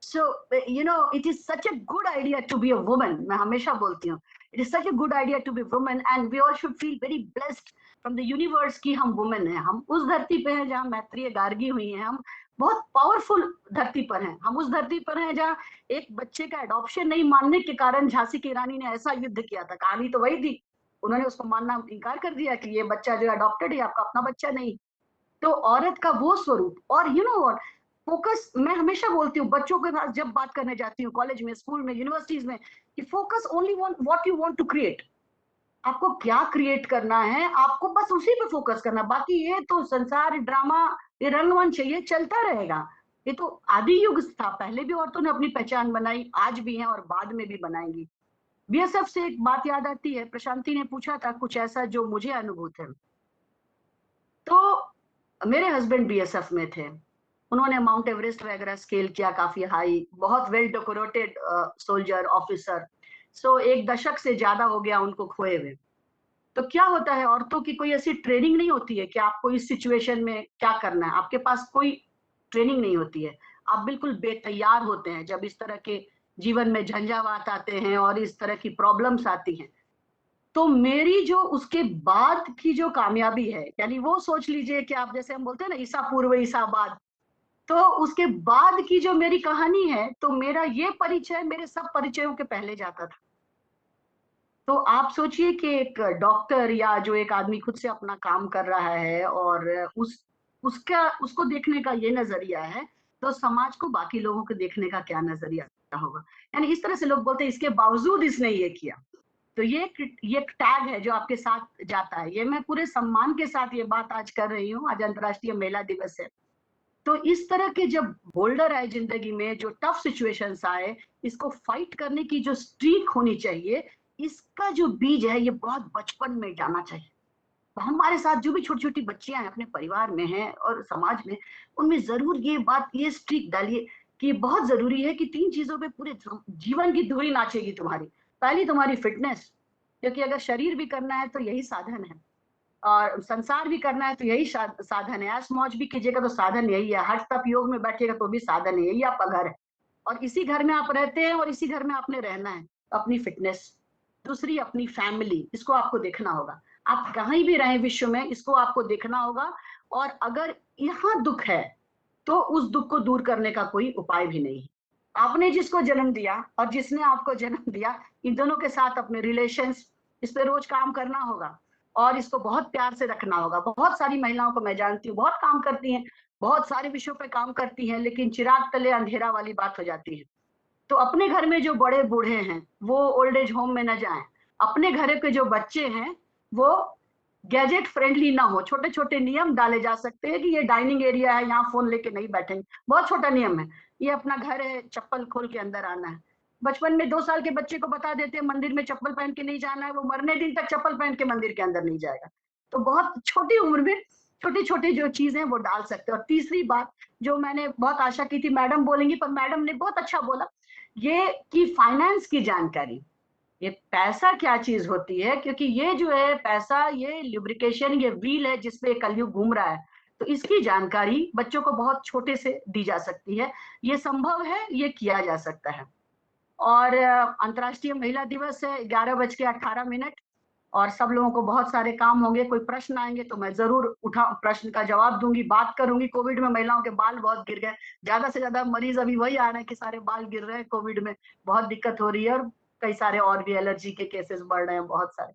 So it is such a good idea to be a woman. मैं हमेशा बोलती हूँ, it is such a good idea to be a woman, and we all should feel very blessed from the universe कि हम women हैं। हम उस धरती पे हैं जहाँ मैत्रेय गार्गी हुई हैं, हम बहुत पावरफुल धरती पर हैं। हम उस धरती पर हैं जहाँ एक बच्चे का एडॉप्शन नहीं मानने के कारण झांसी की रानी ने ऐसा युद्ध किया था। कहानी तो वही थी, उन्होंने उसको मानना इनकार कर दिया कि ये बच्चा जो अडॉप्टेड है आपका अपना बच्चा नहीं। तो औरत का वो स्वरूप, और व्हाट फोकस, मैं हमेशा बोलती हूँ बच्चों के पास जब बात करने जाती हूँ, कॉलेज में, स्कूल में, यूनिवर्सिटीज में, कि focus only on what you want to create. आपको क्या क्रिएट करना है, आपको बस उसी पे फोकस करना। बाकी ये तो संसार ड्रामा, ये रंगमंच है, ये चलता रहेगा। ये तो आदि युग था, पहले भी औरतों ने अपनी पहचान बनाई, आज भी है और बाद में भी बनाएंगी। बीएसएफ से एक बात याद आती है, प्रशांति ने पूछा था कुछ ऐसा जो मुझे अनुभूत है। तो मेरे हस्बैंड बीएसएफ में थे, उन्होंने माउंट एवरेस्ट वगैरह स्केल किया, काफी हाई, बहुत वेल डेकोरेटेड सोल्जर ऑफिसर। सो 1 दशक से ज्यादा हो गया उनको खोए हुए। तो क्या होता है, औरतों की कोई ऐसी ट्रेनिंग नहीं होती है कि आपको इस सिचुएशन में क्या करना है, आपके पास कोई ट्रेनिंग नहीं होती है, आप बिल्कुल बेतैयार होते हैं जब इस तरह के जीवन में झंझावात आते हैं और इस तरह की प्रॉब्लम्स आती हैं। तो मेरी जो उसके बाद की जो कामयाबी है, यानी वो सोच लीजिए कि आप, जैसे हम बोलते हैं ना, ईसा पूर्व ईसा बाद, तो उसके बाद की जो मेरी कहानी है, तो मेरा ये परिचय मेरे सब परिचयों के पहले जाता था। तो आप सोचिए कि एक डॉक्टर या जो एक आदमी खुद से अपना काम कर रहा है और उसको देखने का ये नजरिया है, तो समाज को बाकी लोगों को देखने का क्या नजरिया होगा। यानी इस तरह से लोग बोलते हैं इसके बावजूद इसने ये किया। तो ये एक टैग है जो आपके साथ जाता है। ये मैं पूरे सम्मान के साथ ये बात आज कर रही हूँ। आज अंतर्राष्ट्रीय महिला दिवस है। तो इस तरह के जब बोल्डर आए जिंदगी में, जो टफ सिचुएशंस आए, इसको फाइट करने की जो स्ट्रीक होनी चाहिए, इसका जो बीज है ये बहुत बचपन में जाना चाहिए। तो हमारे साथ जो भी छोटी छोटी बच्चियां हैं अपने परिवार में हैं और समाज में, उनमें जरूर ये बात, ये स्ट्रीक डालिए कि बहुत जरूरी है कि 3 चीजों पे पूरे जीवन की धुरी नाचेगी तुम्हारी। पहली तुम्हारी फिटनेस, क्योंकि अगर शरीर भी करना है तो यही साधन है, और संसार भी करना है तो यही साधन है। ऐश मौज भी कीजिएगा तो साधन यही है। हट तप योग में बैठिएगा तो भी साधन है, यही आपका घर है और इसी घर में आप रहते हैं और इसी घर में आपने रहना है। अपनी फिटनेस। दूसरी अपनी फैमिली, इसको आपको देखना होगा। आप कहीं भी रहें विश्व में, इसको आपको देखना होगा। और अगर यहाँ दुख है तो उस दुख को दूर करने का कोई उपाय भी नहीं है। आपने जिसको जन्म दिया और जिसने आपको जन्म दिया, इन दोनों के साथ अपने रिलेशंस, इस पे रोज काम करना होगा और इसको बहुत प्यार से रखना होगा। बहुत सारी महिलाओं को मैं जानती हूँ, बहुत काम करती हैं, बहुत सारे विषयों पे काम करती हैं, लेकिन चिराग तले अंधेरा वाली बात हो जाती है। तो अपने घर में जो बड़े बूढ़े हैं वो ओल्ड एज होम में न जाएं। अपने घर के जो बच्चे हैं वो गैजेट फ्रेंडली ना हो। छोटे छोटे नियम डाले जा सकते हैं कि ये डाइनिंग एरिया है, यहाँ फोन लेके नहीं बैठेंगे। बहुत छोटा नियम है। ये अपना घर है, चप्पल खोल के अंदर आना है। बचपन में 2 साल के बच्चे को बता देते हैं मंदिर में चप्पल पहन के नहीं जाना है, वो मरने दिन तक चप्पल पहन के मंदिर के अंदर नहीं जाएगा। तो बहुत छोटी उम्र में छोटी छोटी जो चीजें वो डाल सकते हैं। और तीसरी बात जो मैंने बहुत आशा की थी मैडम बोलेंगी, पर मैडम ने बहुत अच्छा बोला, ये कि फाइनेंस की जानकारी, ये पैसा क्या चीज होती है, क्योंकि ये जो है पैसा, ये लुब्रिकेशन, ये व्हील है जिसपे कलयुग घूम रहा है। तो इसकी जानकारी बच्चों को बहुत छोटे से दी जा सकती है। ये संभव है, ये किया जा सकता है। और अंतर्राष्ट्रीय महिला दिवस है, 11:18 और सब लोगों को बहुत सारे काम होंगे। कोई प्रश्न आएंगे तो मैं जरूर प्रश्न का जवाब दूंगी, बात करूंगी। कोविड में महिलाओं के बाल बहुत गिर गए, ज्यादा से ज्यादा मरीज अभी वही आ रहे हैं कि सारे बाल गिर रहे हैं। कोविड में बहुत दिक्कत हो रही है और कई सारे और भी एलर्जी के केसेस बढ़ रहे हैं बहुत सारे।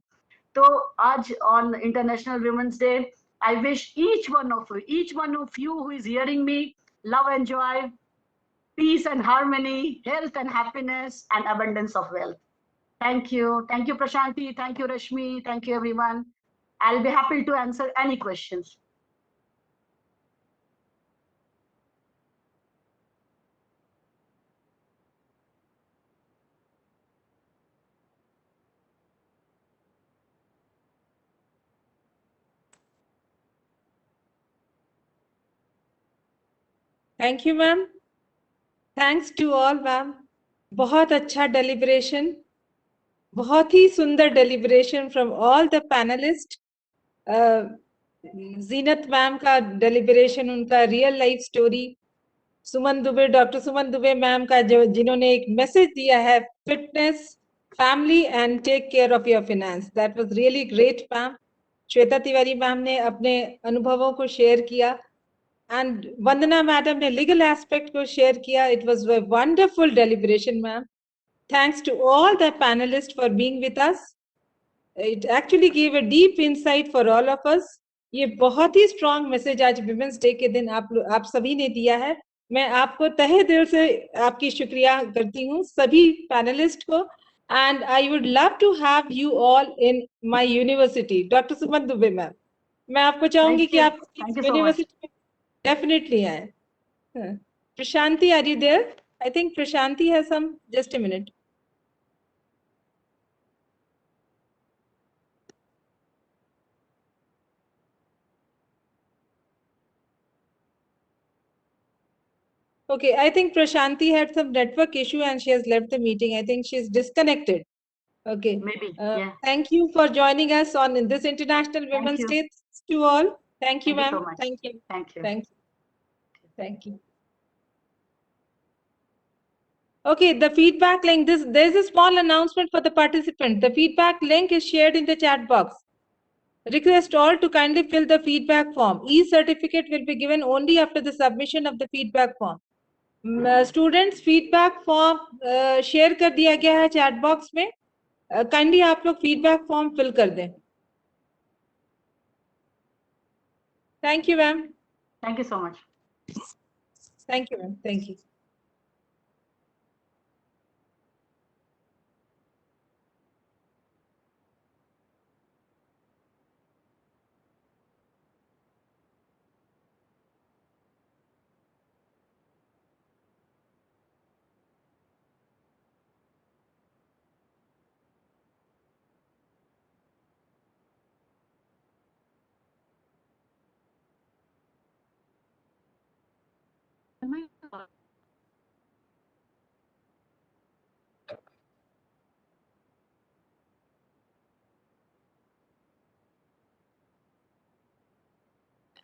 तो आज on international women's day, I wish each one of you who is hearing me, love and joy, peace and harmony, health and happiness, and abundance of wealth. Thank you. Thank you, Prashanti. Thank you, Rashmi. Thank you, everyone. I'll be happy to answer any questions. Thank you, ma'am. Thanks to all, ma'am. बहुत अच्छा deliberation, बहुत ही सुंदर deliberation from all the panelists. Zeenat ma'am का deliberation, उनका real life story. Suman Dubey, doctor Suman Dubey ma'am का जो जिन्होंने एक मैसेज दिया है, fitness, family and take care of your finance, that was really great ma'am. Shweta Tiwari ma'am ने अपने अनुभवों को शेयर किया एंड वंदना मैडम ने लीगल एस्पेक्ट को शेयर किया. It was a wonderful deliberation ma'am. Thanks to all the panelist for being with us. It actually give a deep insight for all of us. ये बहुत ही स्ट्रॉन्ग मैसेज आज विमेंस डे के दिन आप सभी ने दिया है. मैं आपको तहे दिल से आपकी शुक्रिया करती हूँ, सभी पैनलिस्ट को. And I would love to have you all in my university. Doctor Suman Dubey ma'am, मैं आपको चाहूंगी कि आप यूनिवर्सिटी में डेफिनेटली आए. Prashanti, are you there? I think Prashanti has some, just a minute. Okay, I think Prashanti had some network issue and she has left the meeting. I think she's disconnected. Okay. Maybe, yeah. Thank you for joining us on this International Women's you. Day. Thanks to all. Thank you, Thank you ma'am. so much. Thank you. Thank you. Thank you. Thank you. Okay, the feedback link. There's a small announcement for the participant. The feedback link is shared in the chat box. Request all to kindly fill the feedback form. E-certificate will be given only after the submission of the feedback form. Students, feedback form share कर दिया गया है chat box में. Kindly आप लोग feedback form fill कर दें. Thank you, ma'am. Thank you so much. Thank you, ma'am. Thank you.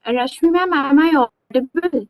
Rashmi ma'am, am I audible?